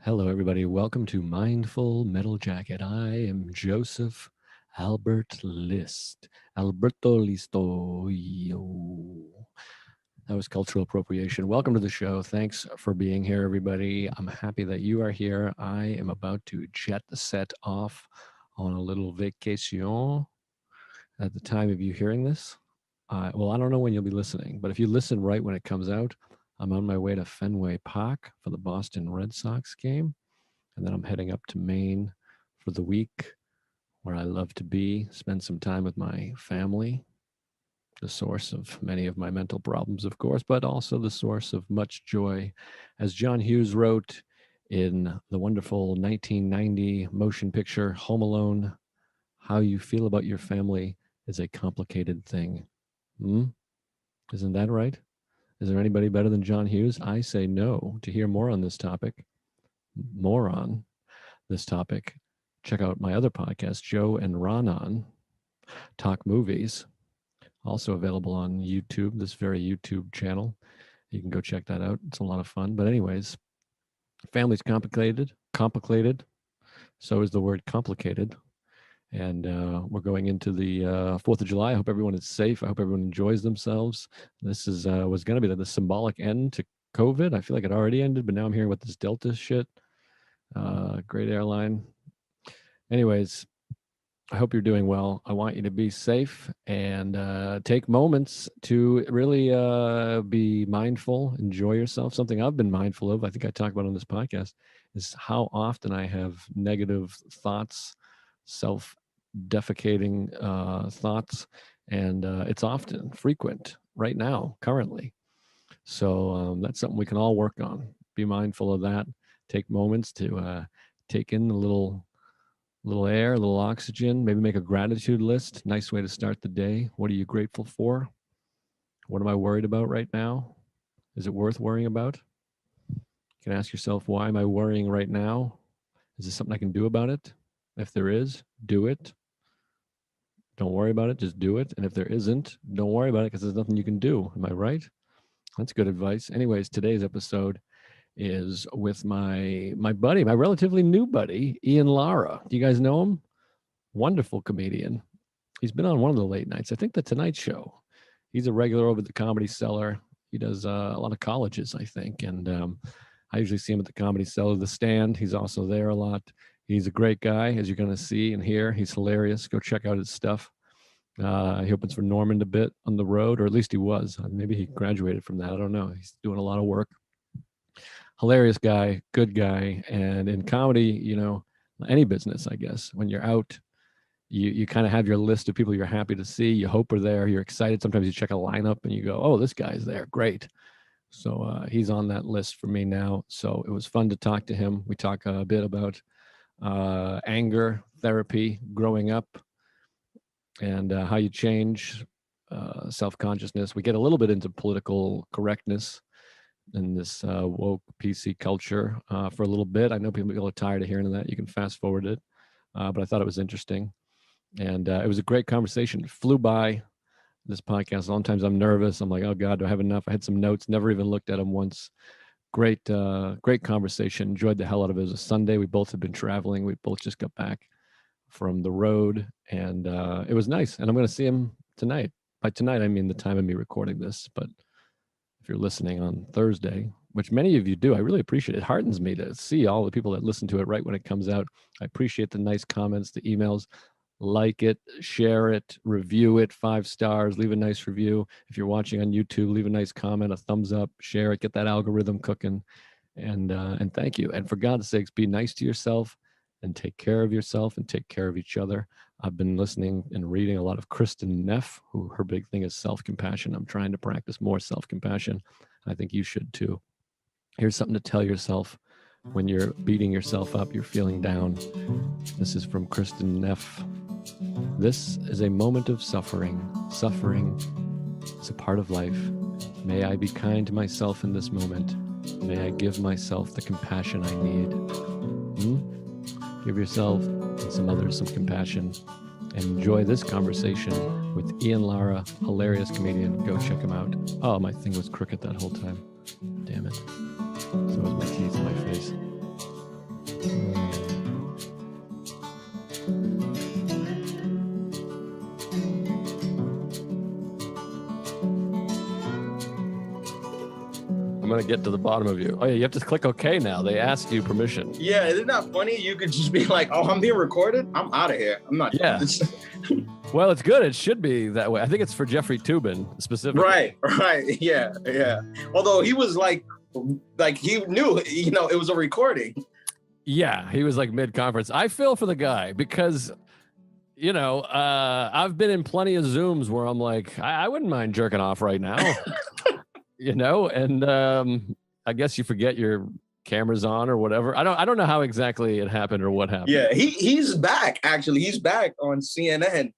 Hello, everybody. Welcome to Mindful Metal Jacket. I am Joseph Albert List. Alberto Listo. That was cultural appropriation. Welcome to the show. Thanks for being here, everybody. I'm happy that you are here. I am about to jet the set off on a little vacation at the time of you hearing this. Well, I don't know when you'll be listening, but if you listen right when it comes out, I'm on my way to Fenway Park for the Boston Red Sox game. And then I'm heading up to Maine for the week, where I love to be, spend some time with my family, the source of many of my mental problems, of course, but also the source of much joy. As John Hughes wrote in the wonderful 1990 motion picture Home Alone, how you feel about your family is a complicated thing. Isn't that right? Is there anybody better than John Hughes? I say no. To hear more on this topic, check out my other podcast, Joe and Ronan Talk Movies, also available on YouTube, this very YouTube channel. You can go check that out. It's a lot of fun. But anyways, family's complicated. So is the word complicated. And we're going into the 4th of July. I hope everyone is safe. I hope everyone enjoys themselves. This was going to be the symbolic end to COVID. I feel like it already ended, but now I'm hearing about this Delta shit. Great airline. Anyways, I hope you're doing well. I want you to be safe and take moments to really be mindful, enjoy yourself. Something I've been mindful of, I think I talked about on this podcast, is how often I have negative thoughts, self-defecating thoughts, and it's often frequent right now, currently. So that's something we can all work on. Be mindful of that. Take moments to take in a little air, a little oxygen, maybe make a gratitude list. Nice way to start the day. What are you grateful for? What am I worried about right now? Is it worth worrying about? You can ask yourself, why am I worrying right now? Is there something I can do about it? If there is, do it. Don't worry about it, just do it. And if there isn't, don't worry about it because there's nothing you can do. Am I right? That's good advice. Anyways, today's episode is with my buddy, my relatively new buddy, Ian Lara. Do you guys know him? Wonderful comedian. He's been on one of the late nights. I think the Tonight Show. He's a regular over at the Comedy Cellar. He does a lot of colleges, I think. And I usually see him at the Comedy Cellar, The Stand. He's also there a lot. He's a great guy, as you're going to see and hear. He's hilarious. Go check out his stuff. He opens for Normand a bit on the road, or at least he was. Maybe he graduated from that. I don't know. He's doing a lot of work. Hilarious guy, good guy. And in comedy, any business, I guess, when you're out, you kind of have your list of people you're happy to see. You hope are there. You're excited. Sometimes you check a lineup and you go, oh, this guy's there. Great. So he's on that list for me now. So it was fun to talk to him. We talk a bit about anger therapy, growing up, and how you change self-consciousness. We get a little bit into political correctness in this woke PC culture for a little bit. I know people are tired of hearing that. You can fast forward it. But I thought it was interesting. And it was a great conversation. It flew by, this podcast. Sometimes I'm nervous. I'm like, oh God, do I have enough? I had some notes, never even looked at them once. Great conversation. Enjoyed the hell out of it. It was a Sunday. We both had been traveling. We both just got back from the road. And it was nice. And I'm going to see him tonight. By tonight, I mean the time of me recording this. But if you're listening on Thursday, which many of you do, I really appreciate it. It heartens me to see all the people that listen to it right when it comes out. I appreciate the nice comments, the emails. Like it, share it, review it, 5 stars, leave a nice review. If you're watching on YouTube, leave a nice comment, a thumbs up, share it, get that algorithm cooking. And thank you. And for God's sakes, be nice to yourself and take care of yourself and take care of each other. I've been listening and reading a lot of Kristen Neff, who her big thing is self-compassion. I'm trying to practice more self-compassion. I think you should too. Here's something to tell yourself when you're beating yourself up, you're feeling down. This is from Kristen Neff. This is a moment of suffering. Suffering is a part of life. May I be kind to myself in this moment. May I give myself the compassion I need. Give yourself and some others some compassion. And enjoy this conversation with Ian Lara, hilarious comedian. Go check him out. Oh, my thing was crooked that whole time. Damn it. So was my teeth and my face. I'm going to get to the bottom of you. Oh, yeah, you have to click OK now. They asked you permission. Yeah, isn't that funny? You could just be like, oh, I'm being recorded? I'm out of here. I'm not. Yeah. Well, it's good. It should be that way. I think it's for Jeffrey Toobin specifically. Right. Yeah. Although he was like he knew, it was a recording. Yeah, he was like mid-conference. I feel for the guy because, I've been in plenty of Zooms where I'm like, I wouldn't mind jerking off right now, and I guess you forget your camera's on or whatever. I don't know how exactly it happened or what happened. Yeah, he's back. Actually, he's back on CNN.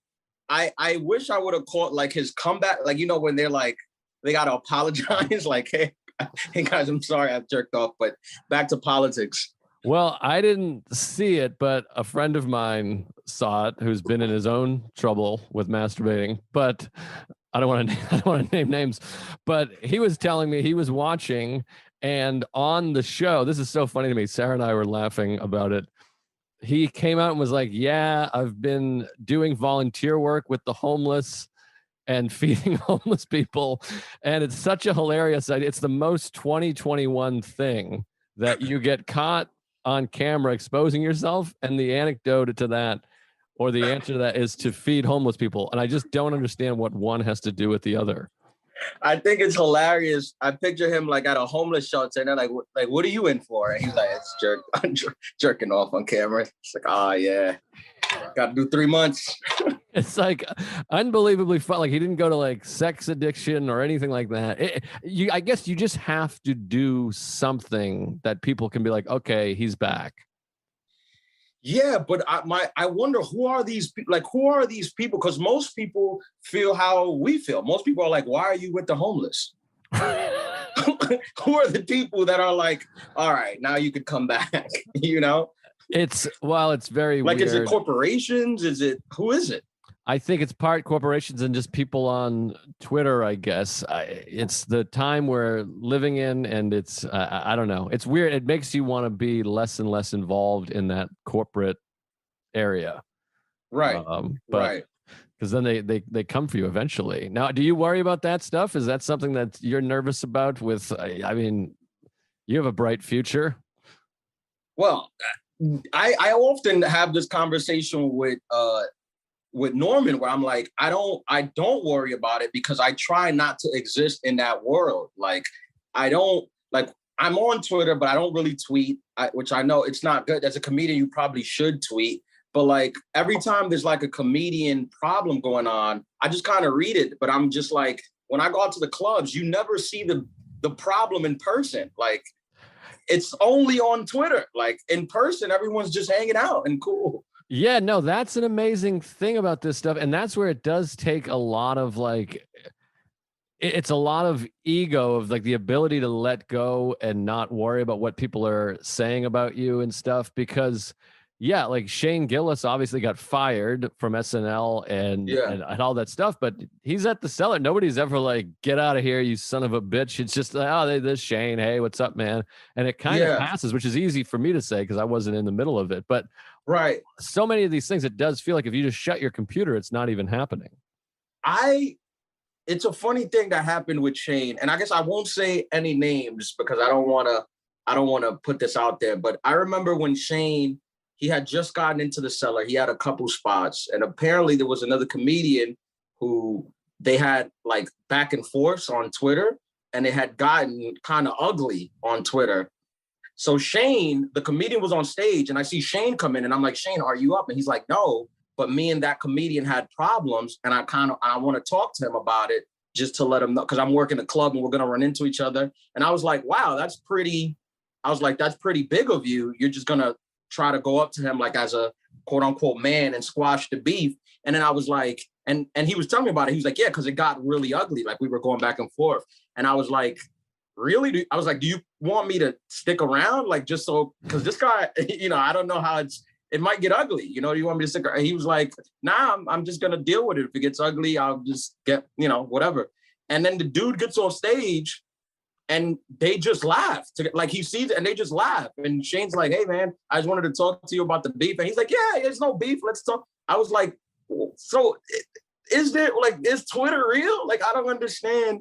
I wish I would have caught like his comeback, like, when they're like, they got to apologize, like, hey guys, I'm sorry I've jerked off, but back to politics. Well, I didn't see it, but a friend of mine saw it who's been in his own trouble with masturbating, but I don't want to name names, but he was telling me he was watching, and on the show, this is so funny to me, Sarah and I were laughing about it. He came out and was like, yeah, I've been doing volunteer work with the homeless and feeding homeless people. And it's such a hilarious idea. It's the most 2021 thing that you get caught on camera exposing yourself. And the anecdote to that, or the answer to that, is to feed homeless people. And I just don't understand what one has to do with the other. I think it's hilarious. I picture him like at a homeless shelter, and they're like, what are you in for? And he's like, I'm jerking off on camera. It's like, oh yeah, got to do 3 months. It's like unbelievably fun. Like he didn't go to like sex addiction or anything like that. I guess you just have to do something that people can be like, okay, he's back. Yeah, but I wonder who are these people? Because most people feel how we feel. Most people are like, why are you with the homeless? Who are the people that are like, all right, now you could come back? It's very like, weird. Is it corporations? Who is it? I think it's part corporations and just people on Twitter, I guess. It's the time we're living in, and it's, I don't know. It's weird. It makes you want to be less and less involved in that corporate area. Right. Right. Because then they come for you eventually. Now, do you worry about that stuff? Is that something that you're nervous about with, I mean, you have a bright future. Well, I often have this conversation with Norman, where I'm like, I don't worry about it because I try not to exist in that world. Like, I'm on Twitter, but I don't really tweet, which I know it's not good. As a comedian, you probably should tweet. But like every time there's like a comedian problem going on, I just kind of read it. But I'm just like, when I go out to the clubs, you never see the problem in person. Like, it's only on Twitter. Like in person, everyone's just hanging out and cool. Yeah, no, that's an amazing thing about this stuff. And that's where it does take a lot of like, it's a lot of ego, of like the ability to let go and not worry about what people are saying about you and stuff. Because yeah, like Shane Gillis obviously got fired from SNL and all that stuff, but he's at the Cellar. Nobody's ever like, get out of here, you son of a bitch. It's just, oh, this Shane, hey, what's up, man? And it kind of passes, which is easy for me to say because I wasn't in the middle of it. But right, so many of these things, it does feel like if you just shut your computer, it's not even happening. It's a funny thing that happened with Shane, and I guess I won't say any names because I don't want to put this out there. But I remember when Shane, he had just gotten into the Cellar. He had a couple spots. And apparently there was another comedian who they had like back and forth on Twitter, and it had gotten kind of ugly on Twitter. So Shane, the comedian, was on stage, and I see Shane come in, and I'm like, Shane, are you up? And he's like, no, but me and that comedian had problems, and I want to talk to him about it just to let him know, because I'm working a club and we're going to run into each other. And I was like, wow, that's pretty big of you. You're just going to try to go up to him like as a quote unquote man and squash the beef. And then I was like, and he was telling me about it. He was like, yeah, because it got really ugly. Like we were going back and forth. And I was like, really? I was like, do you want me to stick around? Like, just so, because this guy, I don't know how it might get ugly. Do you want me to stick around? He was like, nah, I'm just going to deal with it. If it gets ugly, I'll just get, whatever. And then the dude gets on stage and they just laugh. Like he sees it and they just laugh. And Shane's like, hey man, I just wanted to talk to you about the beef. And he's like, yeah, there's no beef. Let's talk. I was like, so is Twitter real? Like, I don't understand.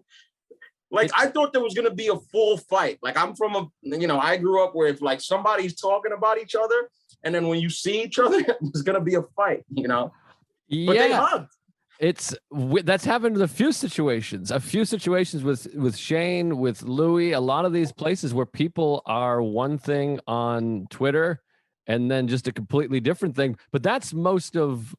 Like, I thought there was going to be a full fight. Like, I'm from I grew up where if like somebody's talking about each other and then when you see each other, there's going to be a fight, But they hugged. That's happened in a few situations with Shane, with Louis, a lot of these places where people are one thing on Twitter and then just a completely different thing. But that's most of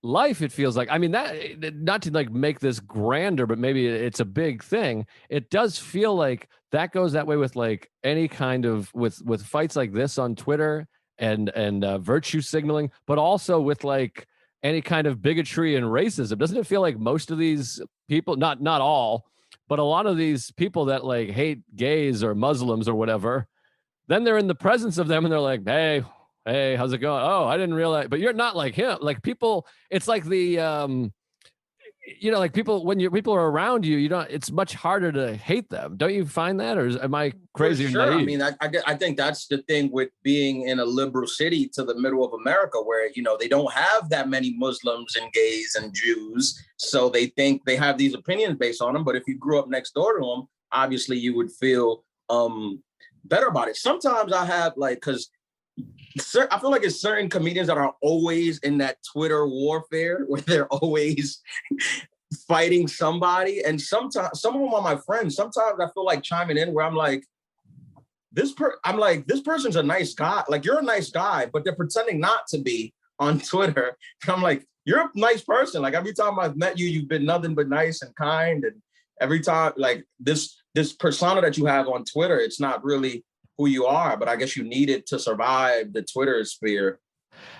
life, it feels like. I mean, that, not to like make this grander, but maybe it's a big thing. It does feel like that goes that way with like any kind of with fights like this on Twitter and virtue signaling, but also with like any kind of bigotry and racism. Doesn't it feel like most of these people, not all, but a lot of these people that like hate gays or Muslims or whatever, then they're in the presence of them and they're like, hey, how's it going? Oh, I didn't realize, but you're not like him. Like people, it's like the, like people, when people are around you, it's much harder to hate them. Don't you find that? Or am I crazy? For sure. I mean, I think that's the thing with being in a liberal city to the middle of America where, they don't have that many Muslims and gays and Jews. So they think they have these opinions based on them. But if you grew up next door to them, obviously you would feel better about it. Sometimes I have because I feel like it's certain comedians that are always in that Twitter warfare where they're always fighting somebody. And sometimes some of them are my friends. Sometimes I feel like chiming in where I'm like, this person's a nice guy. Like, you're a nice guy, but they're pretending not to be on Twitter. And I'm like, you're a nice person. Like, every time I've met you, you've been nothing but nice and kind. And every time, like, this persona that you have on Twitter, it's not really who you are, but I guess you need it to survive the Twitter sphere.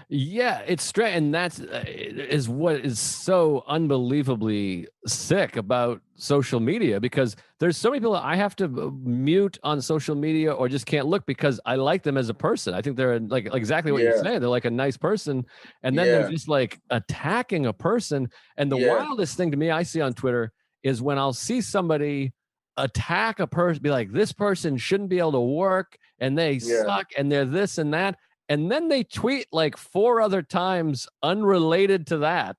Yeah, it's strange, and that's is what is so unbelievably sick about social media, because there's so many people I have to mute on social media or just can't look because I like them as a person. I think they're like exactly what you're saying. They're like a nice person, and then they're just like attacking a person. And the wildest thing to me I see on Twitter is when I'll see somebody attack a person, be like, this person shouldn't be able to work and they suck and they're this and that. And then they tweet like 4 other times unrelated to that.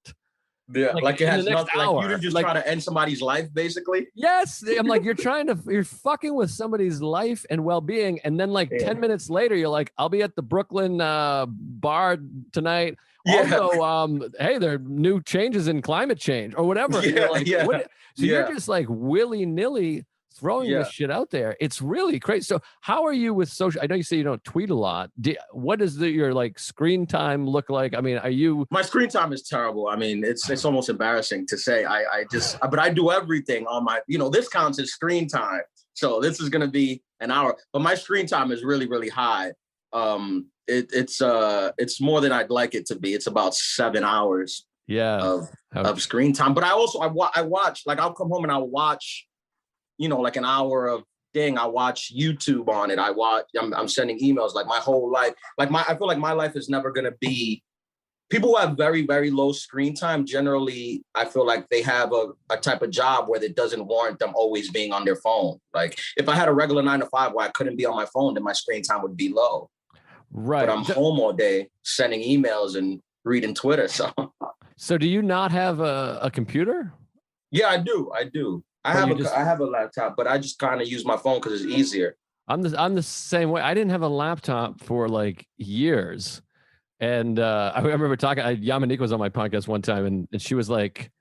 Yeah, like it has nothing. Like, you didn't just try to end somebody's life, basically. Yes, I'm like, you're fucking with somebody's life and well-being, and then like 10 minutes later, you're like, I'll be at the Brooklyn bar tonight. Also, hey, there are new changes in climate change or whatever. You're just like willy-nilly throwing this shit out there. It's really crazy. So how are you with social? I know you say you don't tweet a lot. What does your like screen time look like? I mean, my screen time is terrible. I mean, it's almost embarrassing to say. But I do everything on my, this counts as screen time. So this is going to be an hour, but my screen time is really, really high. It's more than I'd like it to be. It's about 7 hours of screen time. But I watch, like, I'll come home and I'll watch, like an hour of thing. I watch YouTube on it. I'm sending emails, like my whole life. Like I feel like my life is never going to be, people who have very, very low screen time, generally, I feel like they have a type of job where it doesn't warrant them always being on their phone. Like, if I had a regular 9 to 5 where I couldn't be on my phone, then my screen time would be low. Right. But I'm home all day sending emails and reading Twitter. So do you not have a computer? Yeah, I do. I have a laptop, but I just kind of use my phone because it's easier. I'm the same way. I didn't have a laptop for like years. And I remember talking, Yamanika was on my podcast one time, and she was like,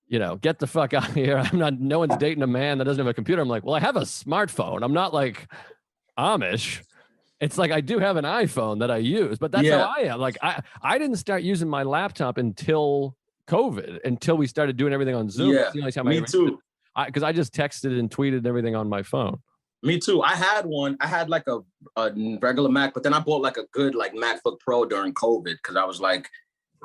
get the fuck out of here. No one's dating a man that doesn't have a computer. I'm like, well, I have a smartphone. I'm not like Amish. It's like, I do have an iPhone that I use, but that's how I am. Like, I didn't start using my laptop until COVID, until we started doing everything on Zoom. Yeah, me too. Because I just texted and tweeted everything on my phone. Me too. I had one. I had like a regular Mac, but then I bought like a good like MacBook Pro during COVID because I was like,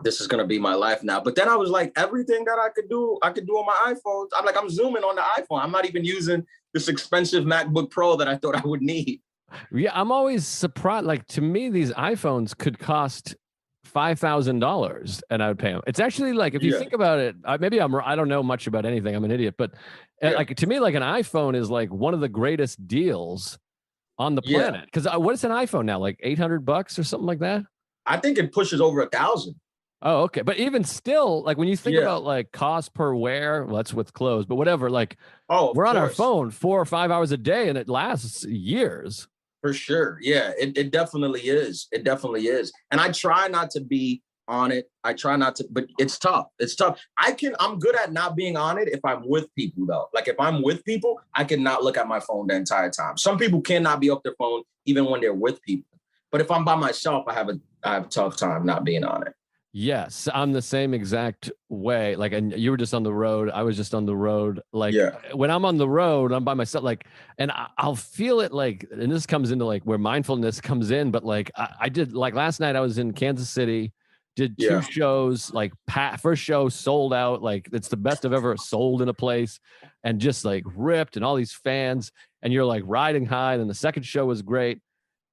this is gonna be my life now. But then I was like, everything that I could do on my iPhone. I'm zooming on the iPhone. I'm not even using this expensive MacBook Pro that I thought I would need. Yeah, I'm always surprised. Like, to me, these iPhones could cost $5,000 and I would pay them. It's actually like, if you think about it, I don't know much about anything. I'm an idiot, but like, to me, like, an iPhone is like one of the greatest deals on the planet. Because what is an iPhone now? Like $800 or something like that? I think it pushes over 1,000. Oh, okay. But even still, like when you think Yeah. about like cost per wear, well, that's with clothes, but whatever, like Oh, of we're on our course. phone 4 or 5 hours a day and it lasts years. For sure. Yeah, it definitely is. It definitely is. And I try not to be on it. I try not to, but it's tough. It's tough. I'm good at not being on it if I'm with people though. Like if I'm with people, I cannot look at my phone the entire time. Some people cannot be off their phone even when they're with people. But if I'm by myself, I have a tough time not being on it. Yes, I'm the same exact way. Like, and you were just on the road. I was just on the road. Like, Yeah. when I'm on the road, I'm by myself. Like, and I'll feel it. Like, and this comes into like where mindfulness comes in. But like, I did like last night. I was in Kansas City, did two Yeah. shows. Like, first show sold out. Like, it's the best I've ever sold in a place, and just like ripped, and all these fans. And you're like riding high. And the second show was great.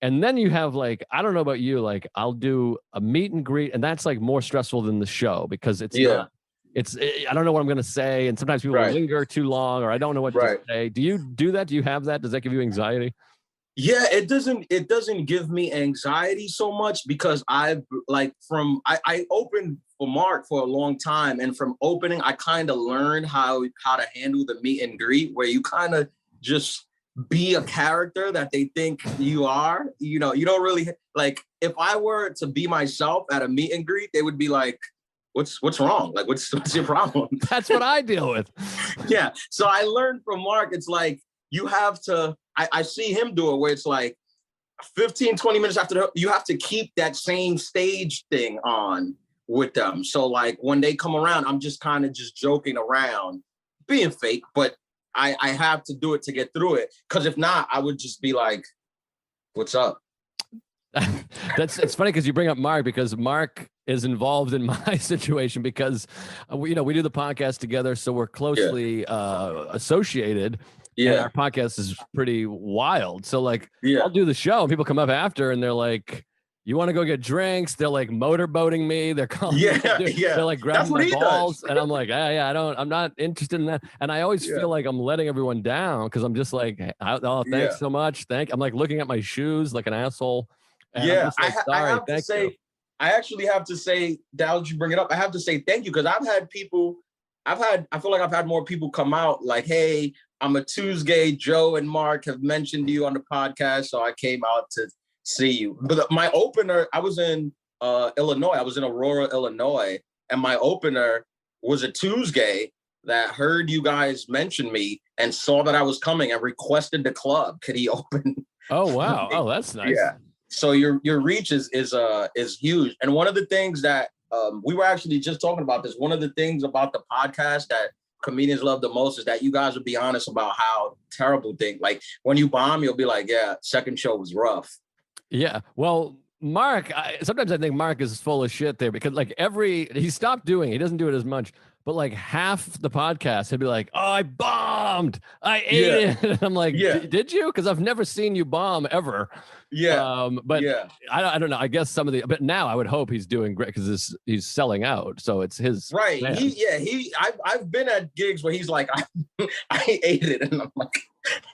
And then you have like, I don't know about you, like I'll do a meet and greet, and that's like more stressful than the show because it's Yeah. not, I don't know what I'm going to say. And sometimes people Right. linger too long, or I don't know what to Right. say. Do you do that? Do you have that? Does that give you anxiety? Yeah, it doesn't give me anxiety so much because I've like I opened for Mark for a long time, and from opening I kind of learned how to handle the meet and greet where you kind of just be a character that they think you are. You know, you don't really like if I were to be myself at a meet and greet, they would be like, what's wrong? Like what's your problem? That's what I deal with. Yeah. So I learned from Mark, it's like you have to, I see him do it where it's like 15, 20 minutes after you have to keep that same stage thing on with them. So like when they come around, I'm just kind of just joking around, being fake, but I have to do it to get through it. Cause if not, I would just be like, what's up? It's funny because you bring up Mark because Mark is involved in my situation because we do the podcast together, so we're closely associated. Yeah. And our podcast is pretty wild. So like Yeah. I'll do the show and people come up after and they're like, you want to go get drinks? They're like motorboating me. They're calling me. They're like grabbing my balls. And I'm like, I'm not interested in that. And I always feel like I'm letting everyone down because I'm just like, oh, thanks so much. I'm like looking at my shoes like an asshole. And I'm just like, I have to say, I actually have to say, now that you bring it up, I have to say thank you because I feel like I've had more people come out like, hey, I'm a Tuesday. Joe and Mark have mentioned you on the podcast, so I came out to see you. But my opener, I was in Illinois. I was in Aurora, Illinois, and my opener was a Tuesday that heard you guys mention me and saw that I was coming and requested the club. Could he open? Oh wow! Oh, that's nice. Yeah. So your reach is huge. And one of the things that we were actually just talking about this. One of the things about the podcast that comedians love the most is that you guys would be honest about how terrible thing. Like when you bomb, you'll be like, yeah, second show was rough. Yeah. Well, Mark, sometimes I think Mark is full of shit there because like he stopped doing, he doesn't do it as much, but like half the podcast, he'll be like, oh, I bombed. I ate it. And I'm like, did you? Because I've never seen you bomb ever. Yeah. But I don't know. I guess but now I would hope he's doing great because he's selling out. So it's his. Right. Man. I've been at gigs where he's like, I ate it. And I'm like,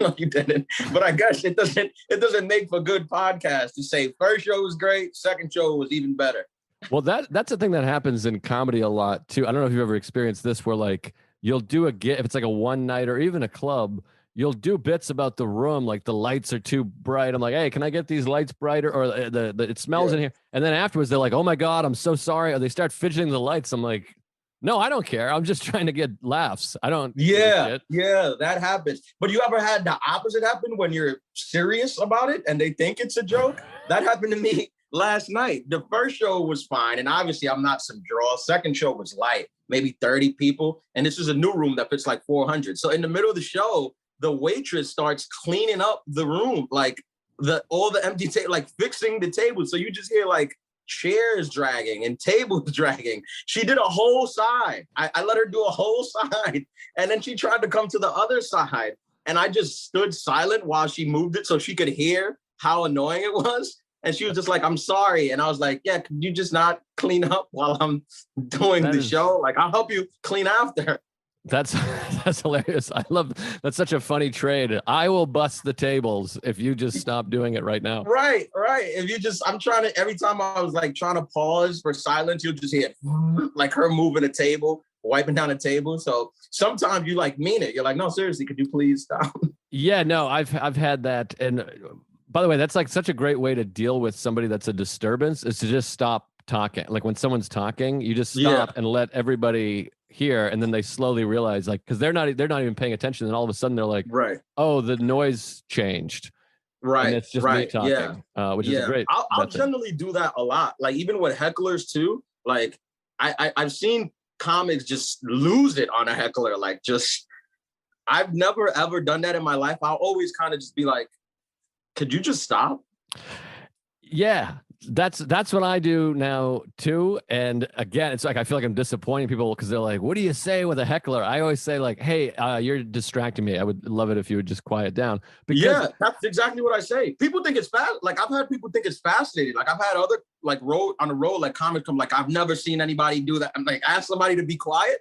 no, you didn't. But I guess it doesn't make for good podcast to say first show was great, second show was even better. Well, that's a thing that happens in comedy a lot too. I don't know if you've ever experienced this where like you'll do a gig, if it's like a one night or even a club, you'll do bits about the room, like the lights are too bright. I'm like, hey, can I get these lights brighter? Or it smells in here. And then afterwards, they're like, oh my God, I'm so sorry. Or they start fidgeting the lights. I'm like, no, I don't care. I'm just trying to get laughs. I don't. Yeah, that happens. But you ever had the opposite happen when you're serious about it and they think it's a joke? That happened to me last night. The first show was fine. And obviously I'm not some draw. Second show was light, maybe 30 people. And this is a new room that fits like 400. So in the middle of the show, the waitress starts cleaning up the room, like all the empty table, like fixing the table. So you just hear like chairs dragging and tables dragging. She did a whole side. I let her do a whole side. And then she tried to come to the other side. And I just stood silent while she moved it so she could hear how annoying it was. And she was just like, I'm sorry. And I was like, yeah, could you just not clean up while I'm doing the show? Like, I'll help you clean after. That's that's hilarious. I love that's such a funny trade. I will bust the tables if you just stop doing it right now. Right. If you just, I'm trying to, every time I was like trying to pause for silence, you'll just hear like her moving the table, wiping down the table. So sometimes you like mean it. You're like, no, seriously, could you please stop? Yeah, no, I've had that. And by the way, that's like such a great way to deal with somebody that's a disturbance, is to just stop talking. Like when someone's talking, you just stop and let everybody hear, and then they slowly realize, like, because they're not even paying attention, and all of a sudden they're like, Right. oh, the noise changed. Right. And it's just me talking, which is great. I'll generally do that a lot. Like even with hecklers too. Like I've seen comics just lose it on a heckler. Like just, I've never ever done that in my life. I'll always kind of just be like, could you just stop? Yeah, that's what I do now too. And again, it's like I feel like I'm disappointing people because they're like, "What do you say with a heckler?" I always say like, "Hey, you're distracting me. I would love it if you would just quiet down." Because that's exactly what I say. People think it's fast. Like I've had people think it's fascinating. Like I've had other like on the road, like comics come like, I've never seen anybody do that. I'm like, ask somebody to be quiet.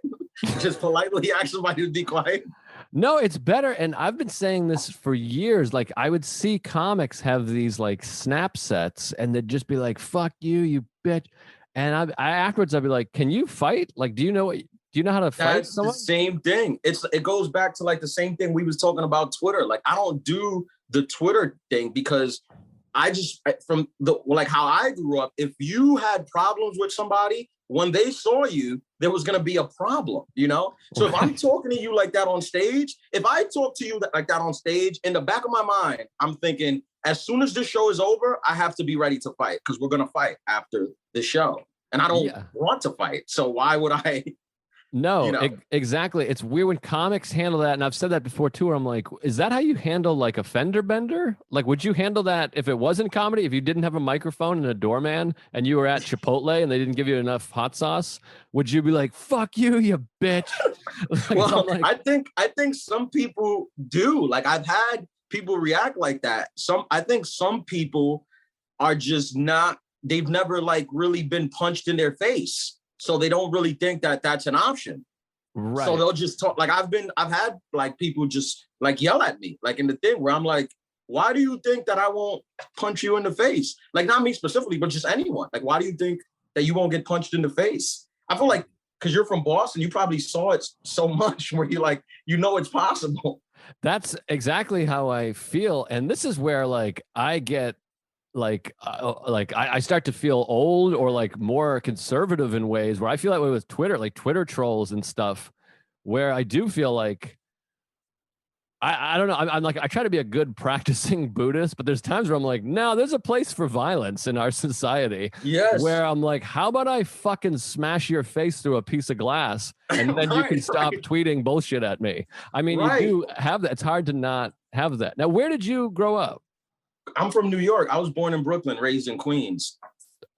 Just politely ask somebody to be quiet. No, it's better. And I've been saying this for years. Like I would see comics have these like snap sets and they'd just be like, fuck you, you bitch. And I afterwards I'd be like, can you fight? Like, do you know how to fight That's someone? the same thing. It goes back to like the same thing we was talking about Twitter. Like I don't do the Twitter thing because I just, from the, like how I grew up, if you had problems with somebody, when they saw you, there was going to be a problem, you know? So if I'm talking to you like that on stage, if I talk to you like that on stage, in the back of my mind, I'm thinking, as soon as this show is over, I have to be ready to fight because we're going to fight after the show. And I don't want to fight. So why would I? No, exactly. It's weird when comics handle that. And I've said that before too, where I'm like, is that how you handle like a fender bender? Like, would you handle that if it wasn't comedy, if you didn't have a microphone and a doorman and you were at Chipotle and they didn't give you enough hot sauce? Would you be like, fuck you, you bitch? Like, well, like, I think some people do. Like I've had people react like that. I think some people are just not, they've never like really been punched in their face. So they don't really think that that's an option. Right. So they'll just talk. Like I've had like people just like yell at me, like in the thing where I'm like, why do you think that I won't punch you in the face? Like not me specifically, but just anyone. Like, why do you think that you won't get punched in the face? I feel like because you're from Boston, you probably saw it so much where you like, you know, it's possible. That's exactly how I feel. And this is where like I get I start to feel old or like more conservative in ways where I feel that way with Twitter, like Twitter trolls and stuff, where I do feel like I don't know. I'm like, I try to be a good practicing Buddhist, but there's times where I'm like, no, there's a place for violence in our society. Yes. Where I'm like, how about I fucking smash your face through a piece of glass and then you can stop tweeting bullshit at me. I mean, you do have that. It's hard to not have that. Now, where did you grow up? I'm from New York. I was born in Brooklyn, raised in Queens.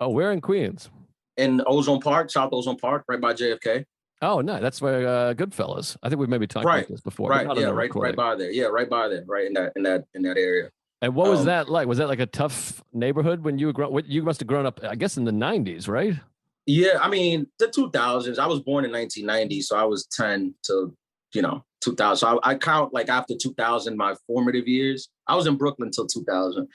Oh, where in Queens? In Ozone Park, South Ozone Park, right by JFK. Oh, no, that's where Goodfellas. I think we maybe talked about this before. Right, yeah, right by there. Yeah, right by there, right in that area. And what was that like? Was that like a tough neighborhood when you were you must have grown up, I guess, in the 90s, right? Yeah, I mean, the 2000s. I was born in 1990, so I was 10 to, 2000. So I count like after 2000, my formative years. I was in Brooklyn till 2000.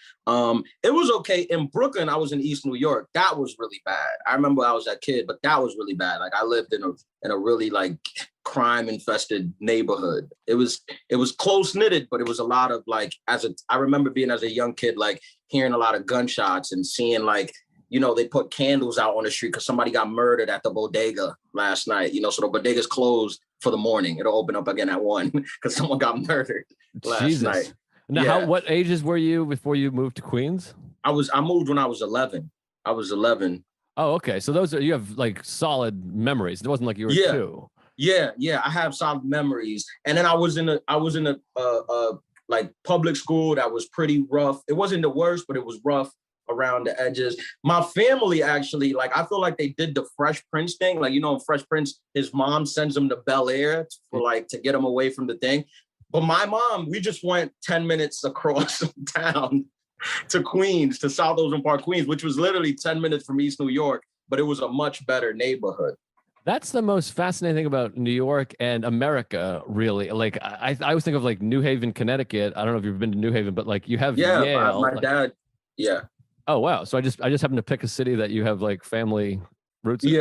It was okay. In Brooklyn, I was in East New York. That was really bad. I remember I was that kid, but that was really bad. Like I lived in a really like crime infested neighborhood. It was close knitted, but it was a lot of like, I remember being as a young kid, like hearing a lot of gunshots and seeing like, they put candles out on the street because somebody got murdered at the bodega last night, so the bodega's closed for the morning. It'll open up again at 1 because someone got murdered last night. Now, what ages were you before you moved to Queens? I moved when I was 11. I was 11. Oh, okay. So you have like solid memories. It wasn't like you were 2. Yeah. I have solid memories. And then I was in a like public school that was pretty rough. It wasn't the worst, but it was rough around the edges. My family actually, like, I feel like they did the Fresh Prince thing. Like, Fresh Prince, his mom sends him to Bel Air to get him away from the thing. But my mom, we just went 10 minutes across town to Queens, to South Ozone Park, Queens, which was literally 10 minutes from East New York, but it was a much better neighborhood. That's the most fascinating thing about New York and America, really. Like I always think of like New Haven, Connecticut. I don't know if you've been to New Haven, but like you have Yeah, Yale. my Like, dad. Yeah, oh wow. So I just happen to pick a city that you have like family roots in.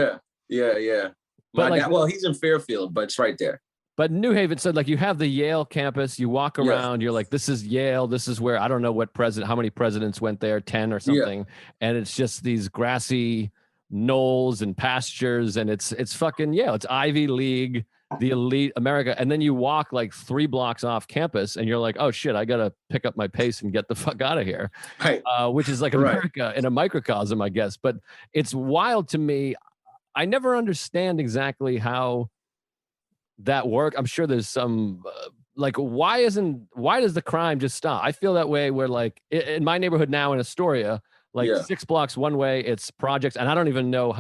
yeah. But My like dad. Well, he's in Fairfield, but it's right there. but New Haven said like you have the Yale campus, you walk Yeah, around, you're like, this is Yale, this is where I don't know what president, how many presidents went there, 10 or yeah, something. And it's just these grassy knolls and pastures, and it's fucking Yale. It's Ivy League, the elite America. And then you walk like 3 blocks off campus and you're like, oh shit, I gotta pick up my pace and get the fuck out of here. right, Which is like right. America in a microcosm, I guess. But it's wild to me. I never understand exactly how that work. I'm sure there's some like why does the crime just stop? I feel that way where like in my neighborhood now in Astoria, like Yeah, 6 blocks one way, it's projects, and I don't even know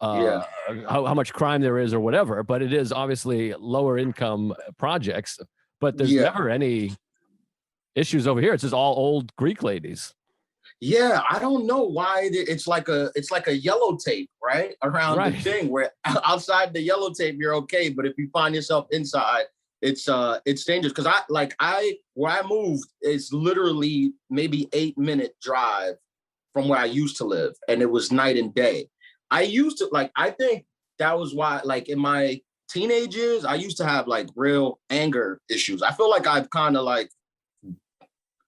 uh yeah, how much crime there is or whatever, but it is obviously lower income projects. But there's yeah. never any issues over here. It's just all old Greek ladies. Yeah, I don't know why it's like a yellow tape, right? Around the Right. thing where outside the yellow tape you're okay, but if you find yourself inside, it's dangerous. Cause I where I moved is literally maybe 8-minute drive from where I used to live, and it was night and day. I used to like I think that was why like in my teenage years, I used to have like real anger issues. I feel like I've kind of like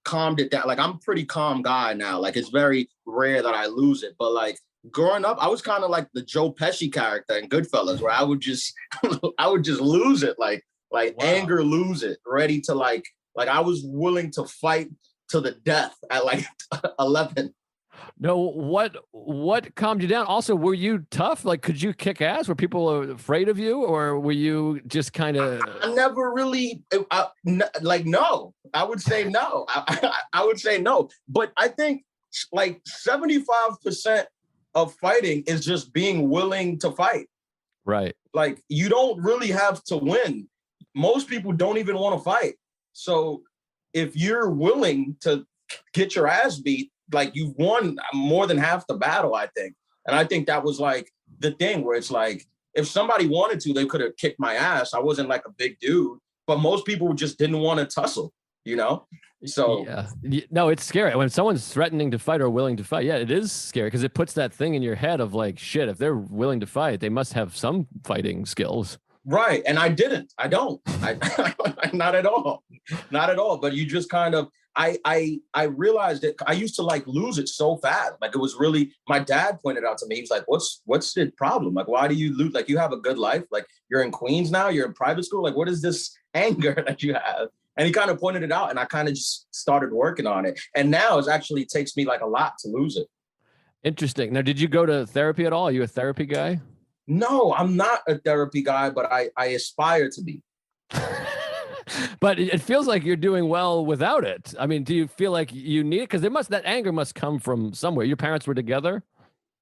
calmed it down. Like I'm a pretty calm guy now. Like it's very rare that I lose it. But like growing up, I was kind of like the Joe Pesci character in Goodfellas, where I would just I would just lose it, like Wow. anger, lose it, ready to like I was willing to fight to the death at like 11. No, what calmed you down? Also, were you tough? Like, could you kick ass? Were people afraid of you, or were you just kind of I never really like no. I would say no. I would say no. But I think like 75% of fighting is just being willing to fight. right? Like you don't really have to win. Most people don't even want to fight. So if you're willing to get your ass beat, like you've won more than half the battle, I think. And I think that was like the thing where it's like if somebody wanted to, they could have kicked my ass. I wasn't like a big dude, but most people just didn't want to tussle, you know? So Yeah. No, it's scary when someone's threatening to fight or willing to fight. Yeah, it is scary because it puts that thing in your head of like, shit, if they're willing to fight, they must have some fighting skills. right. And I didn't. I don't. I not at all. Not at all. But you just kind of I realized that I used to like lose it so fast. Like it was really my dad pointed out to me. He was like, what's the problem? Like, why do you lose? Like you have a good life. Like you're in Queens now, you're in private school. Like, what is this anger that you have? And he kind of pointed it out and I kind of just started working on it. And now it actually takes me like a lot to lose it. Interesting. Now, did you go to therapy at all? Are you a therapy guy? No, I'm not a therapy guy, but I aspire to be. But it feels like you're doing well without it. I mean, do you feel like you need it? Because that anger must come from somewhere. Your parents were together.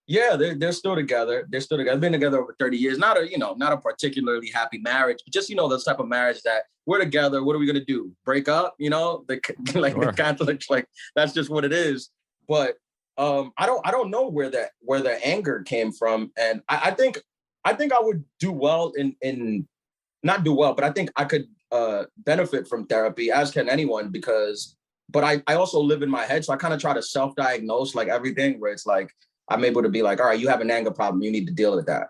Yeah, they're still together. They're still together. Been together over 30 years. Not a, not a particularly happy marriage, but just, those type of marriage that we're together. What are we gonna do? Break up? The like Sure. the Catholics, like that's just what it is. But I don't know where the anger came from. And I think I would do well in not do well, but I think I could benefit from therapy, as can anyone, but I also live in my head. So I kind of try to self-diagnose like everything where it's like, I'm able to be like, all right, you have an anger problem. You need to deal with that.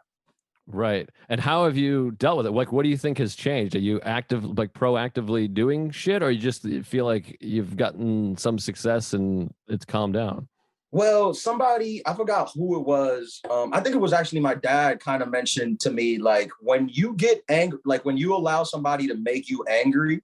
Right. And how have you dealt with it? Like, what do you think has changed? Are you proactively doing shit, or you just feel like you've gotten some success and it's calmed down? Well, somebody, I forgot who it was. I think it was actually my dad kind of mentioned to me, like when you get angry, like when you allow somebody to make you angry,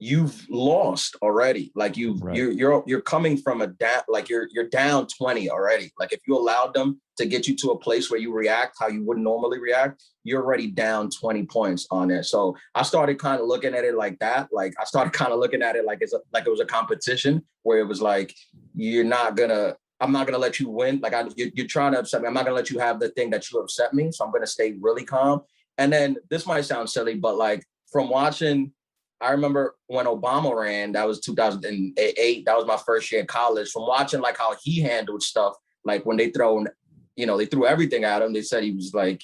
you've lost already. Like Right. you're coming from a down, like you're down 20 already. Like if you allowed them to get you to a place where you react how you wouldn't normally react, you're already down 20 points on it. So I started kind of looking at it like that. Like I started kind of looking at it like like it was a competition where it was like I'm not gonna let you win. Like you're trying to upset me. I'm not gonna let you have the thing that you upset me. So I'm gonna stay really calm. And then this might sound silly, but like from watching, I remember when Obama ran, that was 2008. That was my first year in college. From watching like how he handled stuff, like when they throw, they threw everything at him. They said he was like,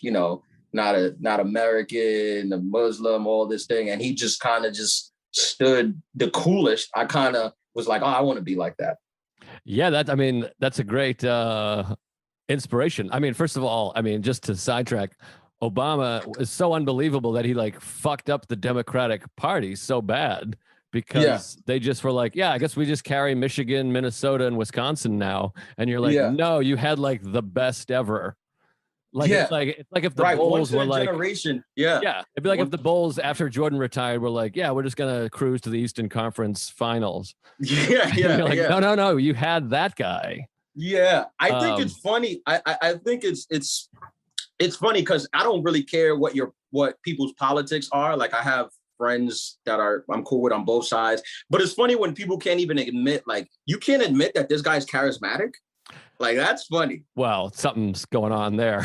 not American, a Muslim, all this thing. And he just kind of just stood the coolest. I kind of was like, oh, I want to be like that. Yeah, that's a great inspiration. I mean, first of all, just to sidetrack, Obama is so unbelievable that he like fucked up the Democratic Party so bad because they just were like, yeah, I guess we just carry Michigan, Minnesota, and Wisconsin now. And you're like, no, you had like the best ever. Like it's like if the Bulls were like generation. Yeah. It'd be like if the Bulls after Jordan retired were like, yeah, we're just gonna cruise to the Eastern Conference Finals. You're like, no, you had that guy. Yeah. I think it's funny. I think it's funny because I don't really care what people's politics are. Like I have friends that I'm cool with on both sides. But it's funny when people can't even admit, like, you can't admit that this guy's charismatic. Like, that's funny. Well, something's going on there.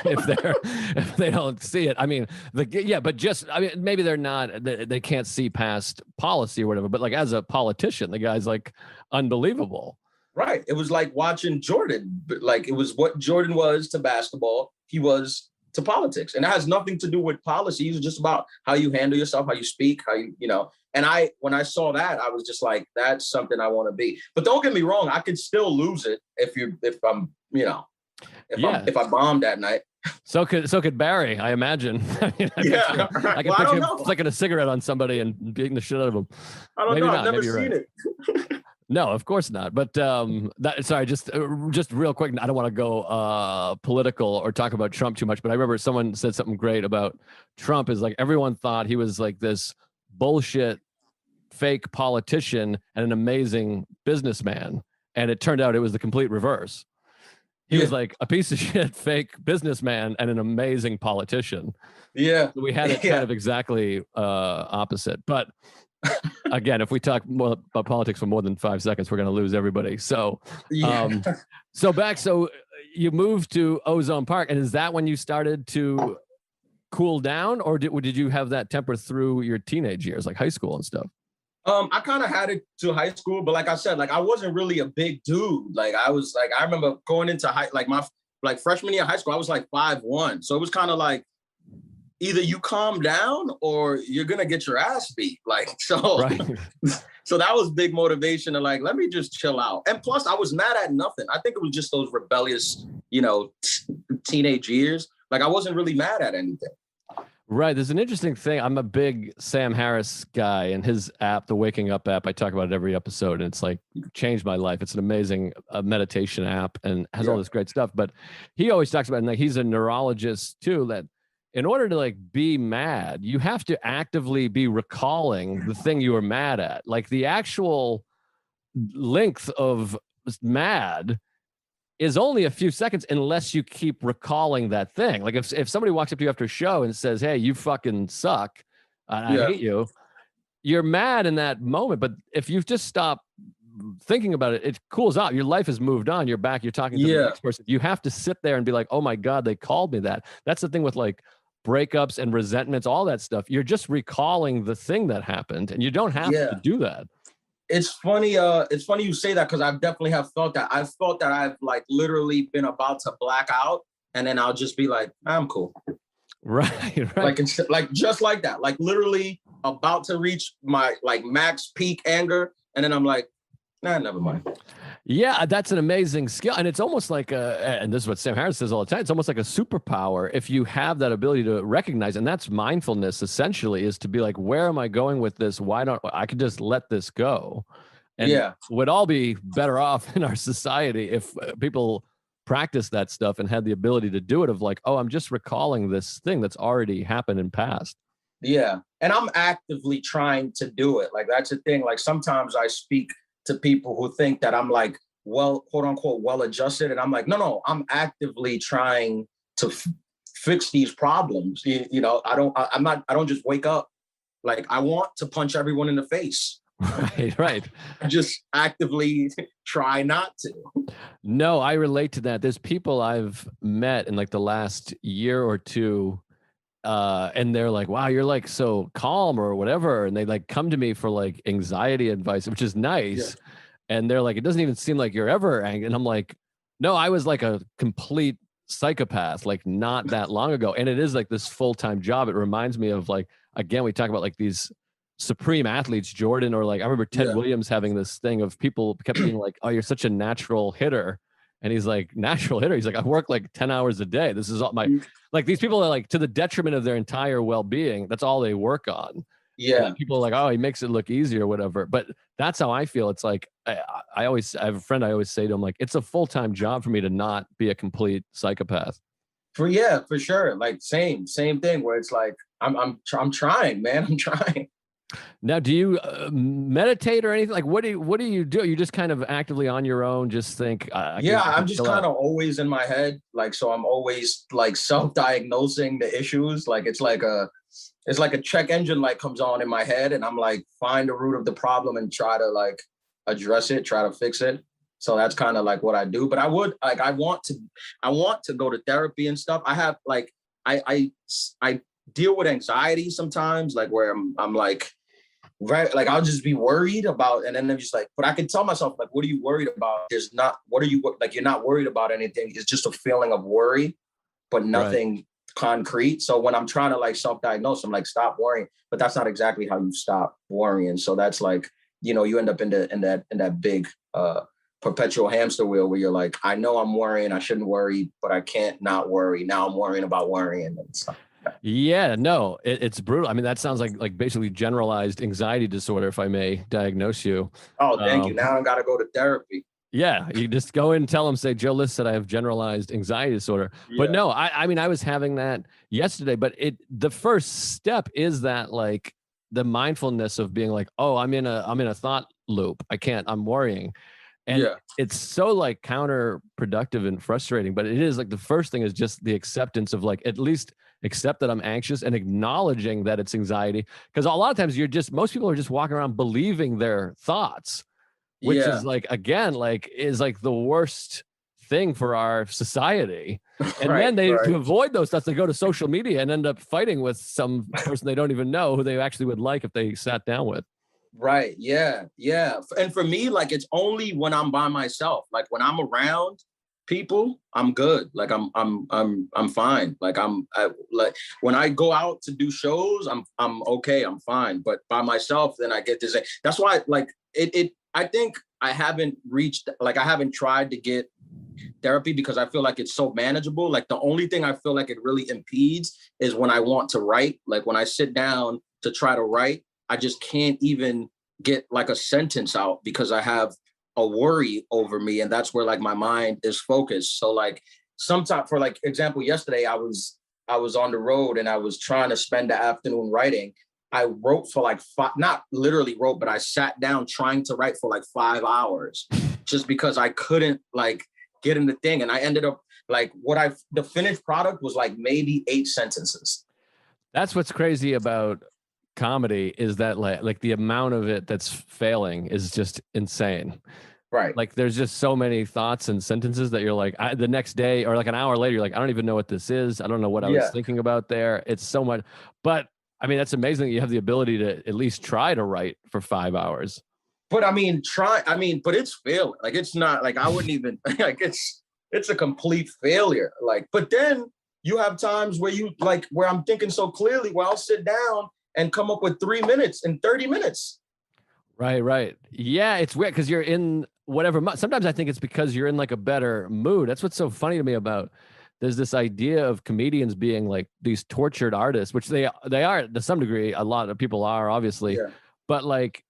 if they don't see it. I mean, maybe they're not, they can't see past policy or whatever, but like as a politician, the guy's like unbelievable. Right. It was like watching Jordan. Like it was what Jordan was to basketball, he was to politics. And it has nothing to do with policy. It's just about how you handle yourself, how you speak, how you. And when I saw that, I was just like, that's something I want to be. But don't get me wrong, I could still lose it if I bombed that night. So could Barry, I imagine. I can picture him flicking a cigarette on somebody and beating the shit out of him. I don't know. I've never seen it. No, of course not. But just real quick. I don't want to go political or talk about Trump too much. But I remember someone said something great about Trump. Is like everyone thought he was like this bullshit fake politician and an amazing businessman, and it turned out it was the complete reverse. He was like a piece of shit fake businessman and an amazing politician. Yeah, we had it kind of exactly opposite. But again, if we talk more about politics for more than 5 seconds, we're going to lose everybody. So, so you moved to Ozone Park, and is that when you started to cool down, or did you have that temper through your teenage years, like high school and stuff? I kind of had it to high school, but like I said, like I wasn't really a big dude. Like I was like, I remember going into my freshman year of high school, I was like 5'1". So it was kind of like, either you calm down or you're going to get your ass beat. Like, so, right. So that was big motivation to like, let me just chill out. And plus I was mad at nothing. I think it was just those rebellious, teenage years. Like I wasn't really mad at anything. Right. There's an interesting thing. I'm a big Sam Harris guy, and his app, the Waking Up app, I talk about it every episode, and it's like changed my life. It's an amazing meditation app and has all this great stuff. But he always talks about, and like he's a neurologist too, that in order to like be mad, you have to actively be recalling the thing you were mad at. Like the actual length of mad is only a few seconds unless you keep recalling that thing. Like if somebody walks up to you after a show and says, hey, you fucking suck, I hate you, you're mad in that moment. But if you just stop thinking about it, it cools out. Your life has moved on. You're back. You're talking to the next person. You have to sit there and be like, oh my God, they called me that. That's the thing with like breakups and resentments, all that stuff. You're just recalling the thing that happened, and you don't have to do that. It's funny you say that, because I definitely have felt that. I've felt that I've like literally been about to black out, and then I'll just be like, I'm cool. Right. Like it's like just like that. Like literally about to reach my like max peak anger, and then I'm like, nah, never mind. Yeah, that's an amazing skill. And it's almost like and this is what Sam Harris says all the time, it's almost like a superpower if you have that ability to recognize. And that's mindfulness, essentially, is to be like, where am I going with this? Why don't I could just let this go? And would all be better off in our society if people practice that stuff and had the ability to do it, of like, oh, I'm just recalling this thing that's already happened in past. Yeah. And I'm actively trying to do it. Like, that's the thing. Like, sometimes I speak to people who think that I'm like, well, quote unquote, well adjusted. And I'm like, no, I'm actively trying to fix these problems. I don't just wake up. Like, I want to punch everyone in the face. Right. I just actively try not to. No, I relate to that. There's people I've met in like the last year or two, and they're like, wow, you're like so calm or whatever. And they like come to me for like anxiety advice, which is nice. Yeah. And they're like, it doesn't even seem like you're ever angry. And I'm like, no, I was like a complete psychopath like not that long ago. And it is like this full-time job. It reminds me of like, again, we talk about like these supreme athletes, Jordan, or like I remember Ted Williams having this thing of people kept being like, oh, you're such a natural hitter. And he's like, natural hitter. He's like, I work like 10 hours a day. This is all my, like, these people are like, to the detriment of their entire well-being, that's all they work on. Yeah. And people are like, oh, he makes it look easy or whatever. But that's how I feel. It's like, I have a friend, I always say to him, like, it's a full-time job for me to not be a complete psychopath. For sure. Like same thing where it's like, I'm trying, man. I'm trying. Now, do you meditate or anything? Like, what do you do? You just kind of actively on your own, just think. I'm just kind of always in my head. Like, so I'm always like self-diagnosing the issues. Like, it's like a check engine light comes on in my head, and I'm like, find the root of the problem and try to like address it, try to fix it. So that's kind of like what I do. But I want to go to therapy and stuff. I have like, I deal with anxiety sometimes, like where I'm like, right, like I'll just be worried about, and then I'm just like, but I can tell myself like, what are you worried about? You're not worried about anything. It's just a feeling of worry, but nothing concrete. So when I'm trying to like self-diagnose, I'm like, stop worrying, but that's not exactly how you stop worrying. So that's like, you end up in that big perpetual hamster wheel where you're like, I know I'm worrying, I shouldn't worry, but I can't not worry. Now I'm worrying about worrying and stuff. Yeah, no, it's brutal. I mean, that sounds like basically generalized anxiety disorder, if I may diagnose you. Oh, thank you. Now I got to go to therapy. Yeah, you just go in and tell them, say, Joe List said I have generalized anxiety disorder. Yeah. But no, I mean, I was having that yesterday, but the first step is that like the mindfulness of being like, oh, I'm in a thought loop. I'm worrying. And it's so like counterproductive and frustrating, but it is like the first thing is just the acceptance of like, at least accept that I'm anxious and acknowledging that it's anxiety. Because a lot of times most people are just walking around believing their thoughts, which is like, again, like is like the worst thing for our society. And then to avoid those thoughts, they go to social media and end up fighting with some person they don't even know who they actually would like if they sat down with. Right. Yeah. And for me, like, it's only when I'm by myself. Like when I'm around people, I'm good. Like I'm fine. Like like when I go out to do shows, I'm okay. I'm fine. But by myself, then I get this. That's why like I think I haven't tried to get therapy because I feel like it's so manageable. Like the only thing I feel like it really impedes is when I want to write. Like when I sit down to try to write, I just can't even get like a sentence out because I have a worry over me. And that's where like my mind is focused. So like sometimes, for like example, yesterday I was on the road and I was trying to spend the afternoon writing. I wrote for like not literally wrote, but I sat down trying to write for like 5 hours just because I couldn't like get in the thing. And I ended up like the finished product was like maybe 8 sentences. That's what's crazy about comedy is that like the amount of it that's failing is just insane. Right. Like there's just so many thoughts and sentences that you're like the next day or like an hour later, you're like, I don't even know what this is. I don't know what I was thinking about there. It's so much. But I mean, that's amazing that you have the ability to at least try to write for 5 hours. But I mean, but it's failing. Like, it's not like, I wouldn't even like, it's a complete failure. Like, but then you have times where where I'm thinking so clearly where I'll sit down and come up with 3 minutes in 30 minutes. Right. Yeah, it's weird because you're in whatever. Sometimes I think it's because you're in like a better mood. That's what's so funny to me about there's this idea of comedians being like these tortured artists, which they are to some degree. A lot of people are obviously, but like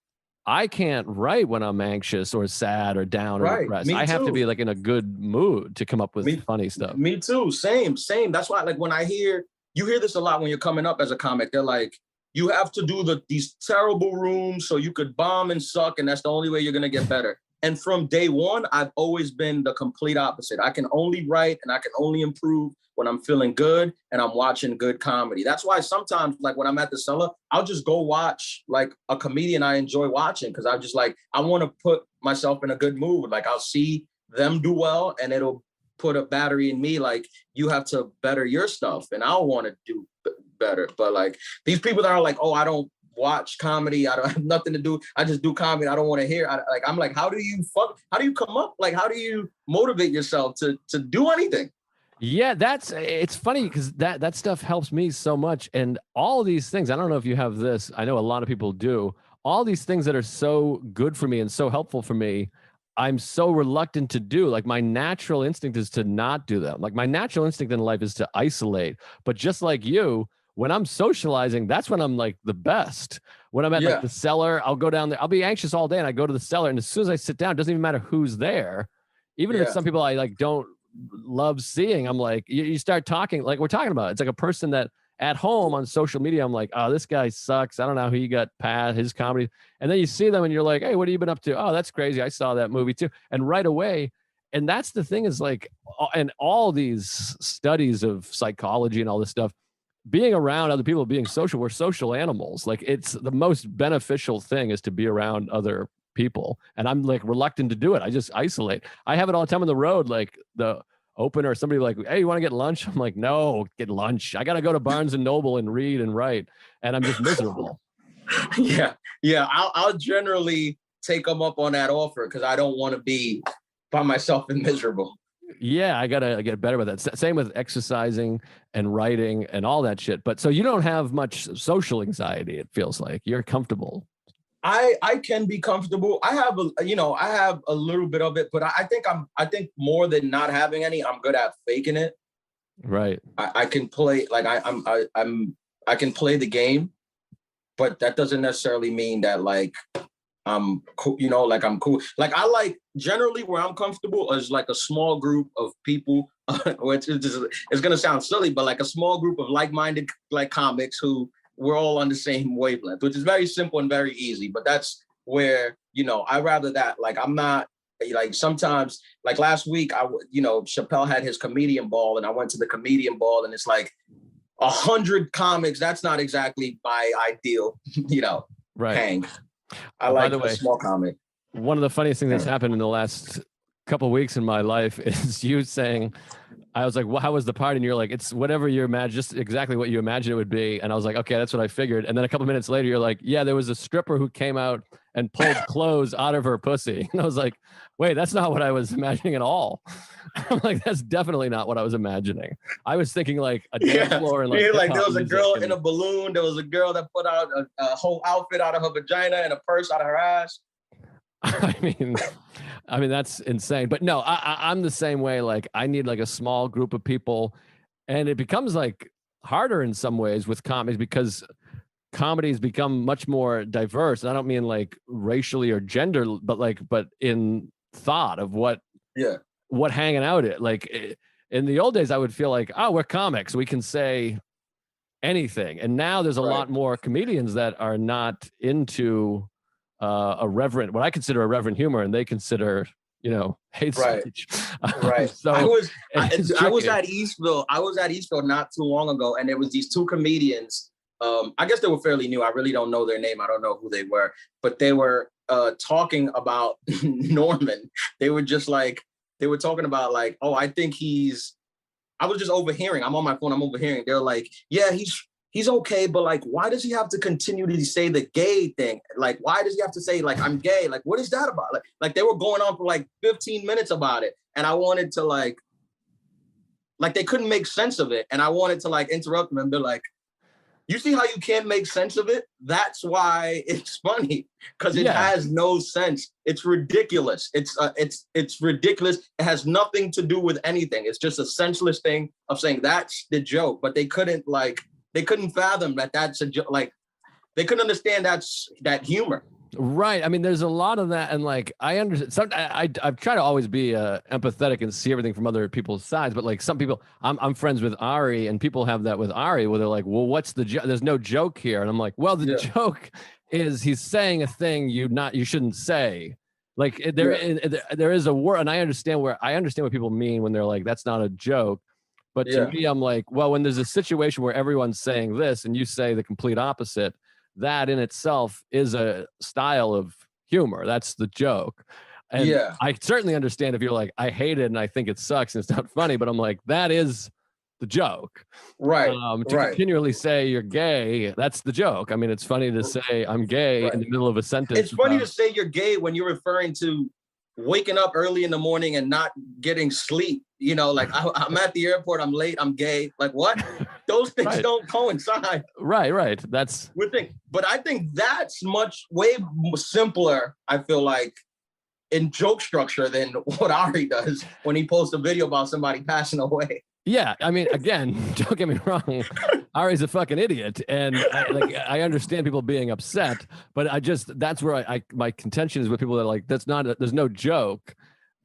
I can't write when I'm anxious or sad or down or depressed. I have to be like in a good mood to come up with funny stuff. Me too. Same. That's why like when you hear this a lot when you're coming up as a comic, they're like, you have to do these terrible rooms so you could bomb and suck, and that's the only way you're going to get better. And from day one, I've always been the complete opposite. I can only write and I can only improve when I'm feeling good and I'm watching good comedy. That's why sometimes, like when I'm at the Cellar, I'll just go watch like a comedian I enjoy watching because I just like, I want to put myself in a good mood. Like I'll see them do well and it'll put a battery in me. Like you have to better your stuff and I'll want to do better. But like these people that are like, oh, I don't watch comedy, I don't have nothing to do, I just do comedy, I don't want to hear. I'm like, how do you come up? Like, how do you motivate yourself to do anything? Yeah, it's funny because that stuff helps me so much. And all of these things, I don't know if you have this, I know a lot of people do. All these things that are so good for me and so helpful for me, I'm so reluctant to do. Like my natural instinct is to not do them. Like my natural instinct in life is to isolate. But just like you, when I'm socializing, that's when I'm like the best. When I'm at like Yeah, the cellar, I'll go down there. I'll be anxious all day and I go to the cellar. And as soon as I sit down, it doesn't even matter who's there. Even if it's yeah, some people I like don't love seeing, I'm like, you start talking like we're talking about. It's like a person that at home on social media, I'm like, oh, this guy sucks. I don't know who you got past his comedy. And then you see them and you're like, hey, what have you been up to? Oh, that's crazy. I saw that movie too. And right away, and that's the thing is like, and all these studies of psychology and all this stuff, being around other people, being social, we're social animals. Like it's the most beneficial thing is to be around other people. And I'm like reluctant to do it. I just isolate. I have it all the time on the road, like the opener, somebody like, hey, you want to get lunch? I'm like, no, get lunch. I got to go to Barnes and Noble and read and write. And I'm just miserable. yeah, yeah. I'll generally take them up on that offer because I don't want to be by myself and miserable. Yeah, I gotta get better with that. Same with exercising and writing and all that shit. But so you don't have much social anxiety. It feels like you're comfortable. I can be comfortable. I have I have a little bit of it, but I think more than not having any, I'm good at faking it. Right. I can play like I can play the game, but that doesn't necessarily mean that like I'm cool, like I'm cool. Like I like generally where I'm comfortable is like a small group of people, which it's gonna sound silly, but like a small group of like-minded like comics who we're all on the same wavelength, which is very simple and very easy. But that's where, I rather that. Like I'm not like sometimes like last week Chappelle had his comedian ball and I went to the comedian ball and it's like 100 comics. That's not exactly my ideal, Right. hang. I By like the a way, small comic. one of the funniest things that's happened in the last couple of weeks in my life is you saying, I was like, well, how was the party? And you're like, it's whatever you imagine, just exactly what you imagine it would be. And I was like, okay, that's what I figured. And then a couple of minutes later, you're like, yeah, there was a stripper who came out and pulled clothes out of her pussy. And I was like, wait, that's not what I was imagining at all. I'm like, that's definitely not what I was imagining. I was thinking like a dance floor and like there was a girl in a balloon. There was a girl that put out a whole outfit out of her vagina and a purse out of her ass. I mean that's insane. But no, I'm the same way. Like I need like a small group of people, and it becomes like harder in some ways with comedies because comedies become much more diverse. And I don't mean like racially or gender, but in thought of what hanging out is. Like in the old days, I would feel like, oh, we're comics, we can say anything. And now there's a lot more comedians that are not into what I consider a reverent humor, and they consider, hate speech. Right. So I was at Eastville. I was at Eastville not too long ago, and there was these two comedians. I guess they were fairly new. I really don't know their name. I don't know who they were, but they were talking about Norman. They were talking about like, oh, I think I was just overhearing. I'm on my phone. I'm overhearing. They're like, yeah, he's okay, but like, why does he have to continue to say the gay thing? Like, why does he have to say like I'm gay? Like, what is that about? Like they were going on for like 15 minutes about it, and I wanted to like they couldn't make sense of it, and I wanted to like interrupt them and be like, you see how you can't make sense of it? That's why it's funny, because it has no sense. It's ridiculous. It's ridiculous. It has nothing to do with anything. It's just a senseless thing of saying that's the joke, but they couldn't fathom that that's a joke. Like they couldn't understand that humor. Right. I mean, there's a lot of that. And like, I understand. I've tried to always be empathetic and see everything from other people's sides. But like some people, I'm friends with Ari, and people have that with Ari where they're like, well, what's the joke? There's no joke here. And I'm like, well, the joke is he's saying a thing you shouldn't say. Like there is a word. And I understand what people mean when they're like, that's not a joke. But to me, I'm like, well, when there's a situation where everyone's saying this and you say the complete opposite, that in itself is a style of humor. That's the joke. And I certainly understand if you're like, I hate it and I think it sucks and it's not funny, but I'm like, that is the joke. Right. Continually say you're gay, that's the joke. I mean, it's funny to say I'm gay in the middle of a sentence. It's funny to say you're gay when you're referring to waking up early in the morning and not getting sleep You know, like I'm at the airport, I'm late, I'm gay. Like what? Those things Right. don't coincide. Right. That's With thing. But I think that's way simpler, I feel like, in joke structure than what Ari does when he posts a video about somebody passing away. yeah. I mean, again, don't get me wrong. Ari's a fucking idiot, and I understand people being upset, but that's where my contention is with people that are like, there's no joke.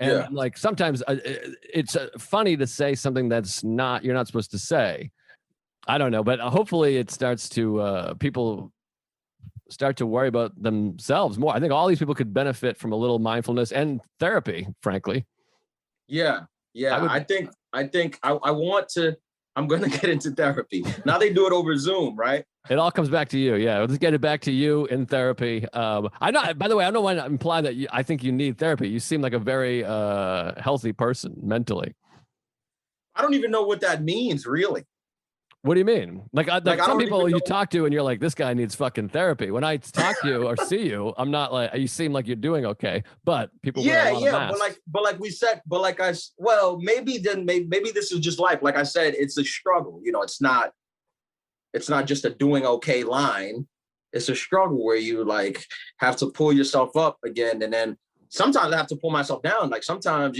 And Yeah. like sometimes it's funny to say something you're not supposed to say. I don't know, but hopefully it starts to people start to worry about themselves more. I think all these people could benefit from a little mindfulness and therapy, frankly. Yeah. I think I want to. I'm going to get into therapy. Now they do it over Zoom, right? It all comes back to you. Yeah. Let's get it back to you in therapy. I know, by the way, I don't want to imply that I think you need therapy. You seem like a very healthy person mentally. I don't even know what that means, really. What do you mean? Like some people you talk to and you're like, this guy needs fucking therapy. When I talk to you or see you, I'm not like, you seem like you're doing okay, but people wear a lot of masks. but like maybe this is just life. Like I said, it's a struggle. You know, it's not just a doing okay line. It's a struggle where you like have to pull yourself up again. And then sometimes I have to pull myself down. Like sometimes,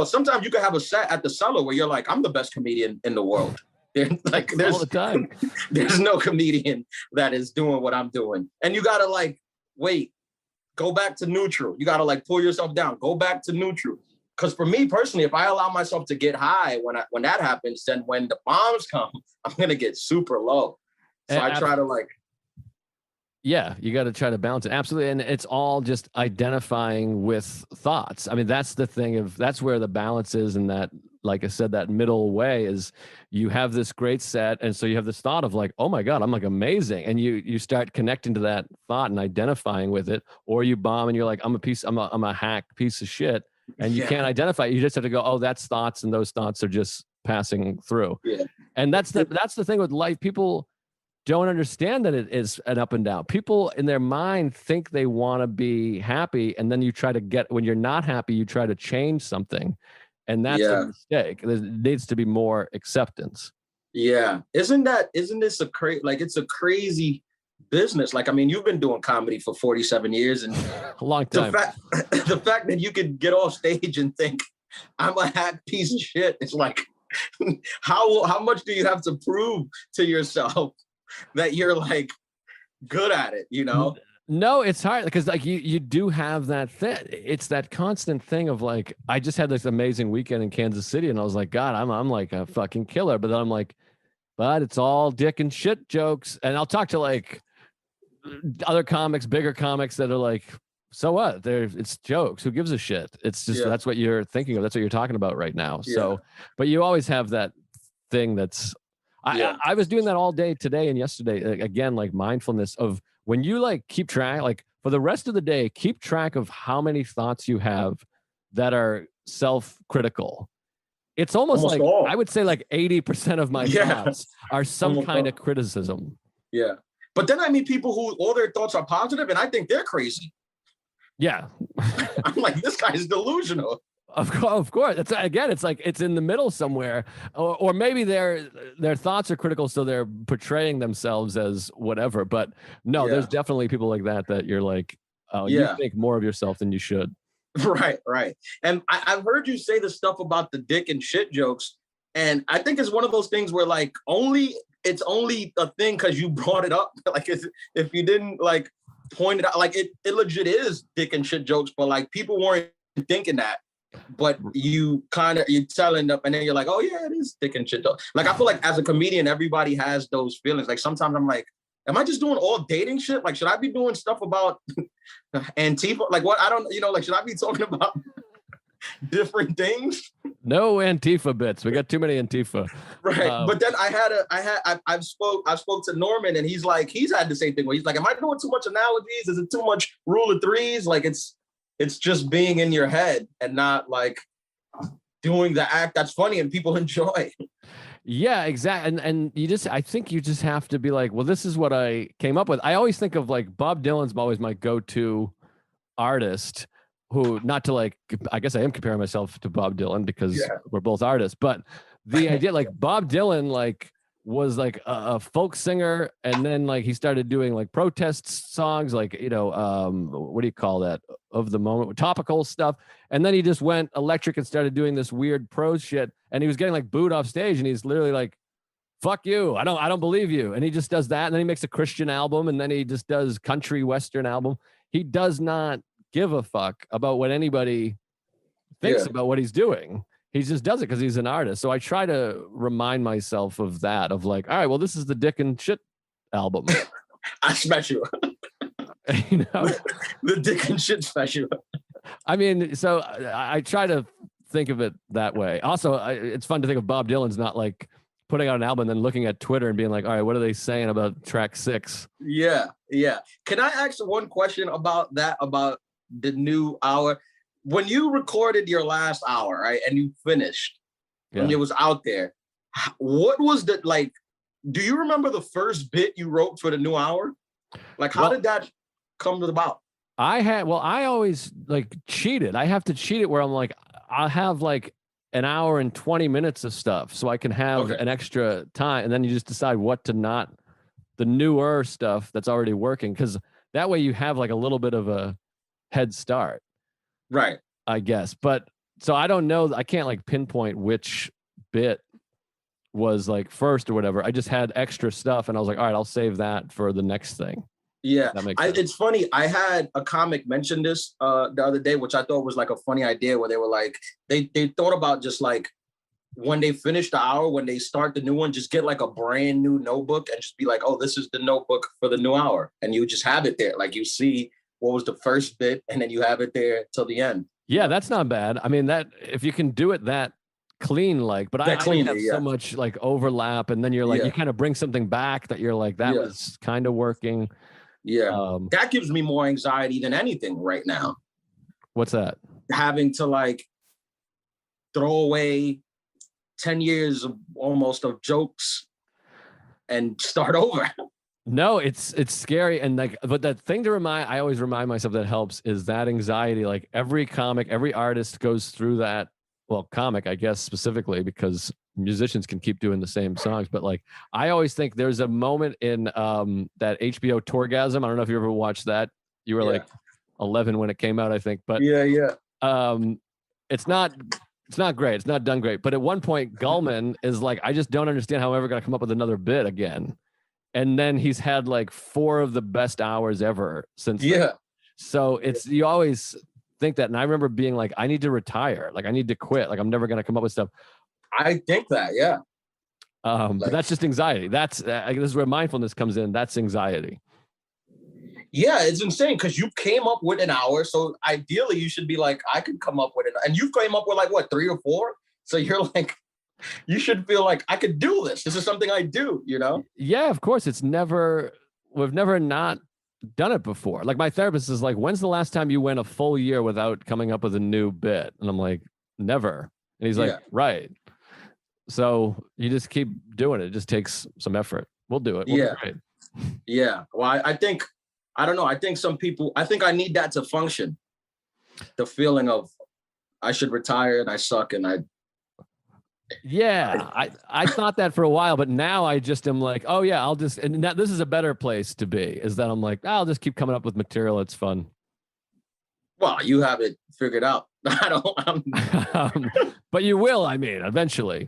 sometimes you can have a set at the Cellar where you're like, I'm the best comedian in the world. There's all the time. There's no comedian that is doing what I'm doing. And you gotta like, wait, go back to neutral. You gotta like pull yourself down, go back to neutral. Because for me personally, if I allow myself to get high when that happens, then when the bombs come, I'm gonna get super low. So I try to like. Yeah, you got to try to balance it. Absolutely. And it's all just identifying with thoughts. I mean, that's the thing that's where the balance is. And that, like I said, that middle way is you have this great set. And so you have this thought of like, oh my God, I'm like amazing. And you start connecting to that thought and identifying with it, or you bomb and you're like, I'm a hack piece of shit. And you can't identify it. You just have to go, oh, that's thoughts. And those thoughts are just passing through. Yeah. And that's the thing with life. People don't understand that it is an up and down. People in their mind think they want to be happy. And then you try to when you're not happy, you try to change something. And that's a mistake. There needs to be more acceptance. Yeah. Isn't this it's a crazy business? Like, I mean, you've been doing comedy for 47 years and a long time. The fact that you could get off stage and think I'm a hack piece of shit. It's like, how much do you have to prove to yourself that you're like good at it, you know? No, it's hard because like you do have that thing. It's that constant thing of like, I just had this amazing weekend in Kansas City and I was like, God, I'm like a fucking killer. But then I'm like, but it's all dick and shit jokes. And I'll talk to like other comics, bigger comics that are like, so what? It's jokes. Who gives a shit? It's just, that's what you're thinking of. That's what you're talking about right now. Yeah. So, but you always have that thing that's, I was doing that all day today and yesterday, again, like mindfulness of when you like keep track, like for the rest of the day, keep track of how many thoughts you have that are self-critical. It's almost like, all. I would say like 80% of my thoughts are some kind of criticism. Yeah. But then I meet people who all their thoughts are positive and I think they're crazy. Yeah. I'm like, this guy's delusional. Of course. It's again, it's like it's in the middle somewhere, or maybe their thoughts are critical, so they're portraying themselves as whatever. But no, there's definitely people like that you're like, oh, you think more of yourself than you should. Right. And I've heard you say the stuff about the dick and shit jokes, and I think it's one of those things where like it's only a thing because you brought it up. Like if you didn't like point it out, like it legit is dick and shit jokes, but like people weren't thinking that. But you're telling them and then you're like, oh yeah, it is dick and shit though. Like I feel like as a comedian, everybody has those feelings. Like sometimes I'm like, am I just doing all dating shit? Like, should I be doing stuff about Antifa? Like what? I don't, like, should I be talking about different things? No Antifa bits. We got too many Antifa. Right. But then I spoke to Norman and he's had the same thing where he's like, am I doing too much analogies? Is it too much rule of threes? Like it's just being in your head and not like doing the act that's funny and people enjoy. Yeah, exactly. And I think you just have to be like, well, this is what I came up with. I always think of like Bob Dylan's always my go-to artist. who, not to like, I guess I am comparing myself to Bob Dylan because Yeah. we're both artists, but the idea, like Bob Dylan, like was like a folk singer, and then like he started doing like protest songs, like, you know, what do you call that, of the moment, topical stuff, and then he just went electric and started doing this weird prose shit, and he was getting like booed off stage, and he's literally like, fuck you, I don't believe you, and he just does that, and then he makes a Christian album, and then he just does country western album. He does not give a fuck about what anybody thinks about what he's doing. He just does it because he's an artist. So I try to remind myself of that, of like, all right, well, this is the dick and shit album. I special. You know, the dick and shit special. I mean, so I try to think of it that way. Also, it's fun to think of Bob Dylan's not like putting out an album and then looking at Twitter and being like, all right, what are they saying about track 6? Yeah. Can I ask one question about that, about the new hour? When you recorded your last hour, right, and you finished, and it was out there, what was the, like, do you remember the first bit you wrote for the new hour? Like, how did that come about? I always like cheated. I have to cheat it where I'm like, I'll have like an hour and 20 minutes of stuff so I can have an extra time. And then you just decide what to not, the newer stuff that's already working. Cause that way you have like a little bit of a head start. Right. I guess. But so I don't know. I can't like pinpoint which bit was like first or whatever. I just had extra stuff and I was like, all right, I'll save that for the next thing. Yeah. It's funny. I had a comic mention this the other day, which I thought was like a funny idea, where they were like, they thought about just like, when they finish the hour, when they start the new one, just get like a brand new notebook and just be like, oh, this is the notebook for the new hour. And you just have it there. Like, you see what was the first bit and then you have it there till the end. Yeah, that's not bad. I mean, that if you can do it that clean, like, but I have so much like overlap, and then you're like, you kind of bring something back that you're like, that was kind of working. Yeah. That gives me more anxiety than anything right now. What's that? Having to like throw away 10 years of almost of jokes and start over. No, it's scary. And like, but that thing to I always remind myself that helps is that anxiety. Like every comic, every artist goes through that. Well, comic, I guess, specifically because musicians can keep doing the same songs. But like, I always think there's a moment in that HBO Tourgasm. I don't know if you ever watched that. You were like 11 when it came out, I think. But it's not great. It's not done great. But at one point, Gullman is like, I just don't understand how I'm ever going to come up with another bit again. And then he's had like 4 of the best hours ever since. Then. So it's, you always think that. And I remember being like, I need to retire. Like I need to quit. Like I'm never going to come up with stuff. I think that, yeah. But that's just anxiety. That's, this is where mindfulness comes in. That's anxiety. Yeah, it's insane because you came up with an hour. So ideally you should be like, I could come up with it. And you came up with like what, 3 or 4? So you're like, you should feel like I could do this. This is something I do, you know? Yeah, of course. We've never not done it before. Like my therapist is like, when's the last time you went a full year without coming up with a new bit? And I'm like, never. And he's like, right. So you just keep doing it. It just takes some effort. We'll do it. We'll do great. Yeah. Well, I think, I don't know. I think some people, I think I need that to function. The feeling of I should retire and I suck and I thought that for a while, but now I just am like, oh yeah, I'll just, and now this is a better place to be, is that I'm like, I'll just keep coming up with material. It's fun. Well, you have it figured out. I don't, but you will, I mean, eventually.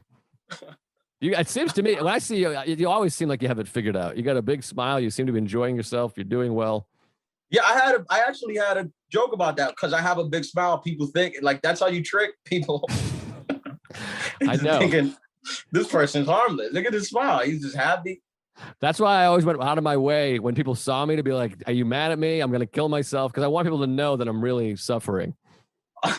It seems to me, when I see you, you always seem like you have it figured out. You got a big smile. You seem to be enjoying yourself. You're doing well. Yeah, I actually had a joke about that because I have a big smile. People think like that's how you trick people. I know. Thinking, this person's harmless. Look at his smile. He's just happy. That's why I always went out of my way when people saw me to be like, are you mad at me? I'm going to kill myself, because I want people to know that I'm really suffering.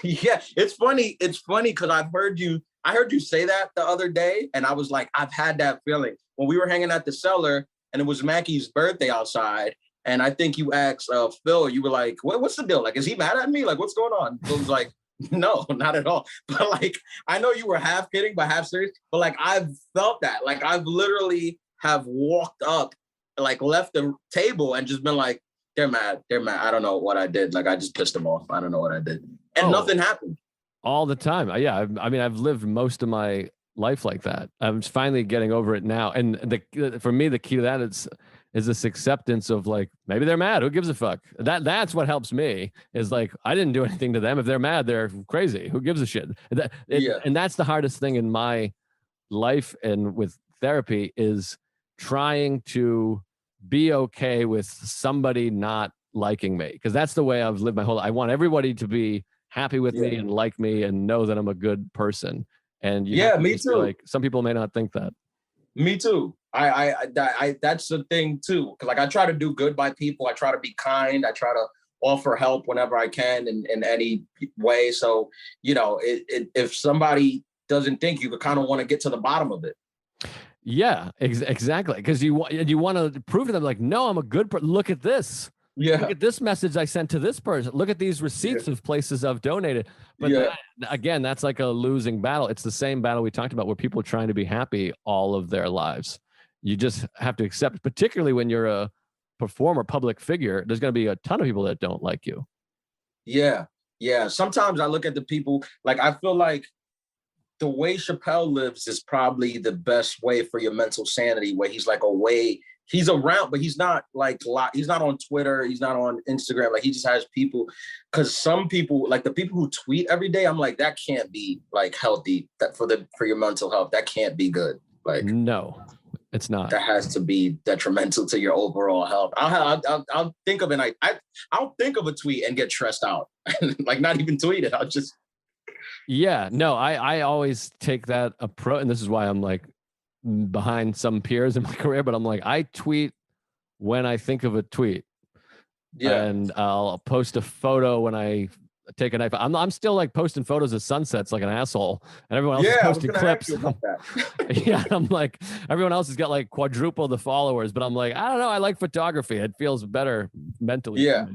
Yeah, it's funny. It's funny because I heard you say that the other day, and I was like, I've had that feeling. When we were hanging at the Cellar, and it was Mackie's birthday outside, and I think you asked Phil, you were like, what's the deal? Like, is he mad at me? Like, what's going on? Phil was like, no, not at all. But like, I know you were half kidding, but half serious. But like, I've felt that. Like, I've literally have walked up, like left the table and just been like, They're mad. They're mad. I don't know what I did. Like I just pissed them off. I don't know what I did. And nothing happened. All the time. Yeah. I mean, I've lived most of my life like that. I'm finally getting over it now. And for me, the key to that is this acceptance of like, maybe they're mad. Who gives a fuck? That's what helps me is like, I didn't do anything to them. If they're mad, they're crazy. Who gives a shit? And that's the hardest thing in my life and with therapy is trying to be okay with somebody not liking me. Because that's the way I've lived my whole life. I want everybody to be happy with me and like me and know that I'm a good person. And me too. Like some people may not think that. Me too. I that's the thing too. Cause like I try to do good by people. I try to be kind. I try to offer help whenever I can in any way. So, if somebody doesn't think you kind of want to get to the bottom of it. Yeah, exactly. Because you want to prove to them like, no, I'm a good person. Look at this. Yeah. Look at this message I sent to this person. Look at these receipts of places I've donated. But again, that's like a losing battle. It's the same battle we talked about where people are trying to be happy all of their lives. You just have to accept, particularly when you're a performer, public figure, there's going to be a ton of people that don't like you. Yeah. Yeah. Sometimes I look at the people, like I feel like the way Chappelle lives is probably the best way for your mental sanity, where he's like he's around, but he's not like he's not on Twitter, he's not on Instagram. Like he just has people, because some people, like the people who tweet every day, I'm like, that can't be like healthy. That for your mental health, that can't be good. Like no, it's not. That has to be detrimental to your overall health. I'll think of it. I'll think of a tweet and get stressed out, like not even tweet it. I'll just. Yeah, no, I always take that approach, and this is why I'm like behind some peers in my career, but I'm like, I tweet when I think of a tweet. Yeah. And I'll post a photo when I take a knife. I'm still like posting photos of sunsets like an asshole, and everyone else is posting clips. Yeah, I'm like, everyone else has got like quadruple the followers, but I'm like, I don't know, I like photography. It feels better mentally. Yeah.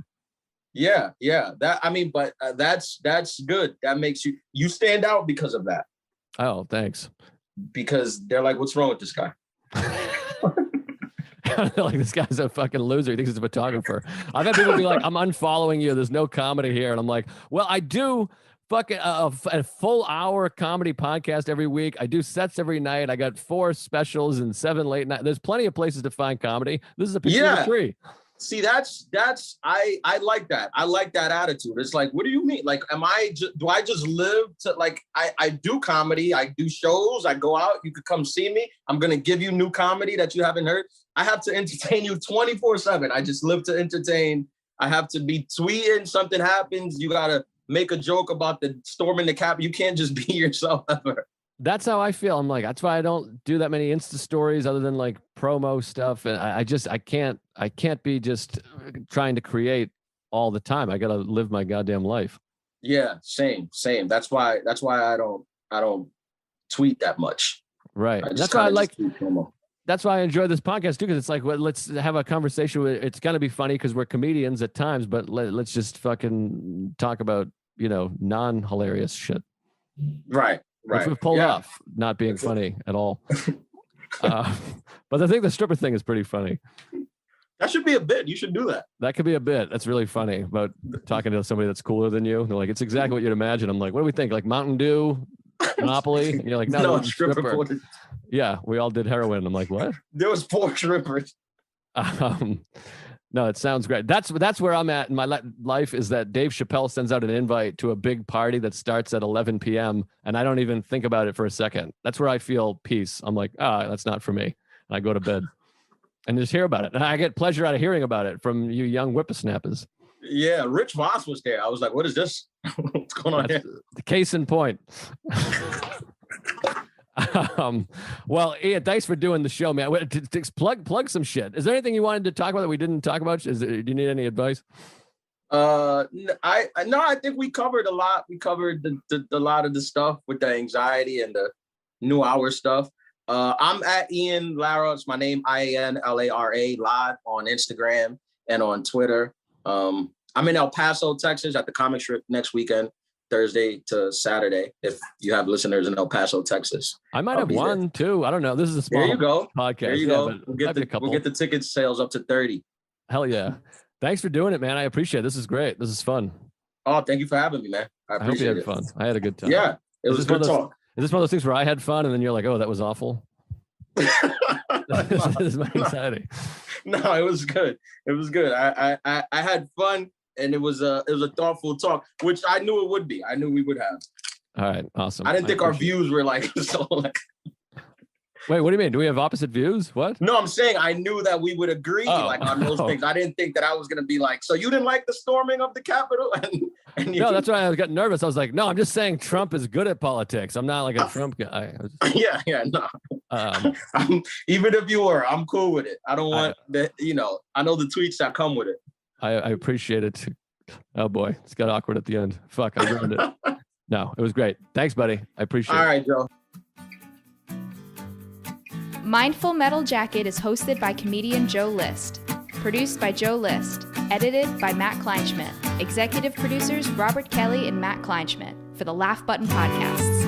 Yeah. That's good. That makes you stand out because of that. Oh, thanks. Because they're like, what's wrong with this guy? Like, this guy's a fucking loser. He thinks he's a photographer. I've had people be like, I'm unfollowing you. There's no comedy here. And I'm like, well, I do fucking a full hour comedy podcast every week. I do sets every night. I got 4 specials and 7 late night. There's plenty of places to find comedy. This is a picture of a tree. See, I like that. I like that attitude. It's like, what do you mean? Like, do I just live to like, I do comedy, I do shows, I go out, you could come see me. I'm going to give you new comedy that you haven't heard. I have to entertain you 24/7. I just live to entertain. I have to be tweeting, something happens. You got to make a joke about the storm in the cap. You can't just be yourself ever. That's how I feel. I'm like, that's why I don't do that many Insta stories other than like promo stuff. And I can't be just trying to create all the time. I got to live my goddamn life. Yeah, same. That's why I don't tweet that much. Right. That's why I like, that's why I enjoy this podcast too. Cause it's like, well, let's have a conversation. It's going to be funny because we're comedians at times, but let's just fucking talk about, non-hilarious shit. Right. Which we've pulled off, not being funny at all. But I think the stripper thing is pretty funny. That should be a bit. You should do that. That could be a bit. That's really funny about talking to somebody that's cooler than you. They're like, it's exactly what you'd imagine. I'm like, what do we think? Like Mountain Dew, Monopoly? And you're like, no, stripper. Yeah, we all did heroin. I'm like, what? There was 4 strippers. No, it sounds great. That's where I'm at in my life, is that Dave Chappelle sends out an invite to a big party that starts at 11 p.m. and I don't even think about it for a second. That's where I feel peace. I'm like, that's not for me. And I go to bed and just hear about it. And I get pleasure out of hearing about it from you young whippersnappers. Yeah, Rich Voss was there. I was like, what is this? What's going on here? The case in point. Well, Ian, thanks for doing the show, man. Plug some shit. Is there anything you wanted to talk about that we didn't talk about? Do you need any advice? I think we covered a lot. We covered the lot of the stuff with the anxiety and the new hour stuff. I'm at Ian Lara. It's my name, IANLARA, live on Instagram and on Twitter. I'm in El Paso, Texas, at the Comic Strip next weekend. Thursday to Saturday, if you have listeners in El Paso, Texas. I might have one too. I don't know. This is a small podcast. There you go. We'll get the ticket sales up to 30. Hell yeah. Thanks for doing it, man. I appreciate it. This is great. This is fun. Oh, thank you for having me, man. I hope you appreciate had it. fun. I had a good time. Yeah, it was good talk. Is this one of those things where I had fun and then you're like, oh, that was awful? This is my anxiety. No, it was good. It was good. I had fun, and it was a thoughtful talk, which I knew it would be. I knew we would have. All right, awesome. I didn't think our views were like so. Like, wait, what do you mean? Do we have opposite views? What? No, I'm saying I knew that we would agree on those things. I didn't think that I was gonna be like, so you didn't like the storming of the Capitol? No, that's why I got nervous. I was like, no, I'm just saying Trump is good at politics. I'm not like a Trump guy. Yeah, no. Even if you were, I'm cool with it. I don't want that. I know the tweets that come with it. I appreciate it. Oh boy, it's got awkward at the end. Fuck, I ruined it. No, it was great. Thanks, buddy. I appreciate it. All right, Joe. Mindful Metal Jacket is hosted by comedian Joe List. Produced by Joe List. Edited by Matt Kleinschmidt. Executive producers Robert Kelly and Matt Kleinschmidt for the Laugh Button Podcasts.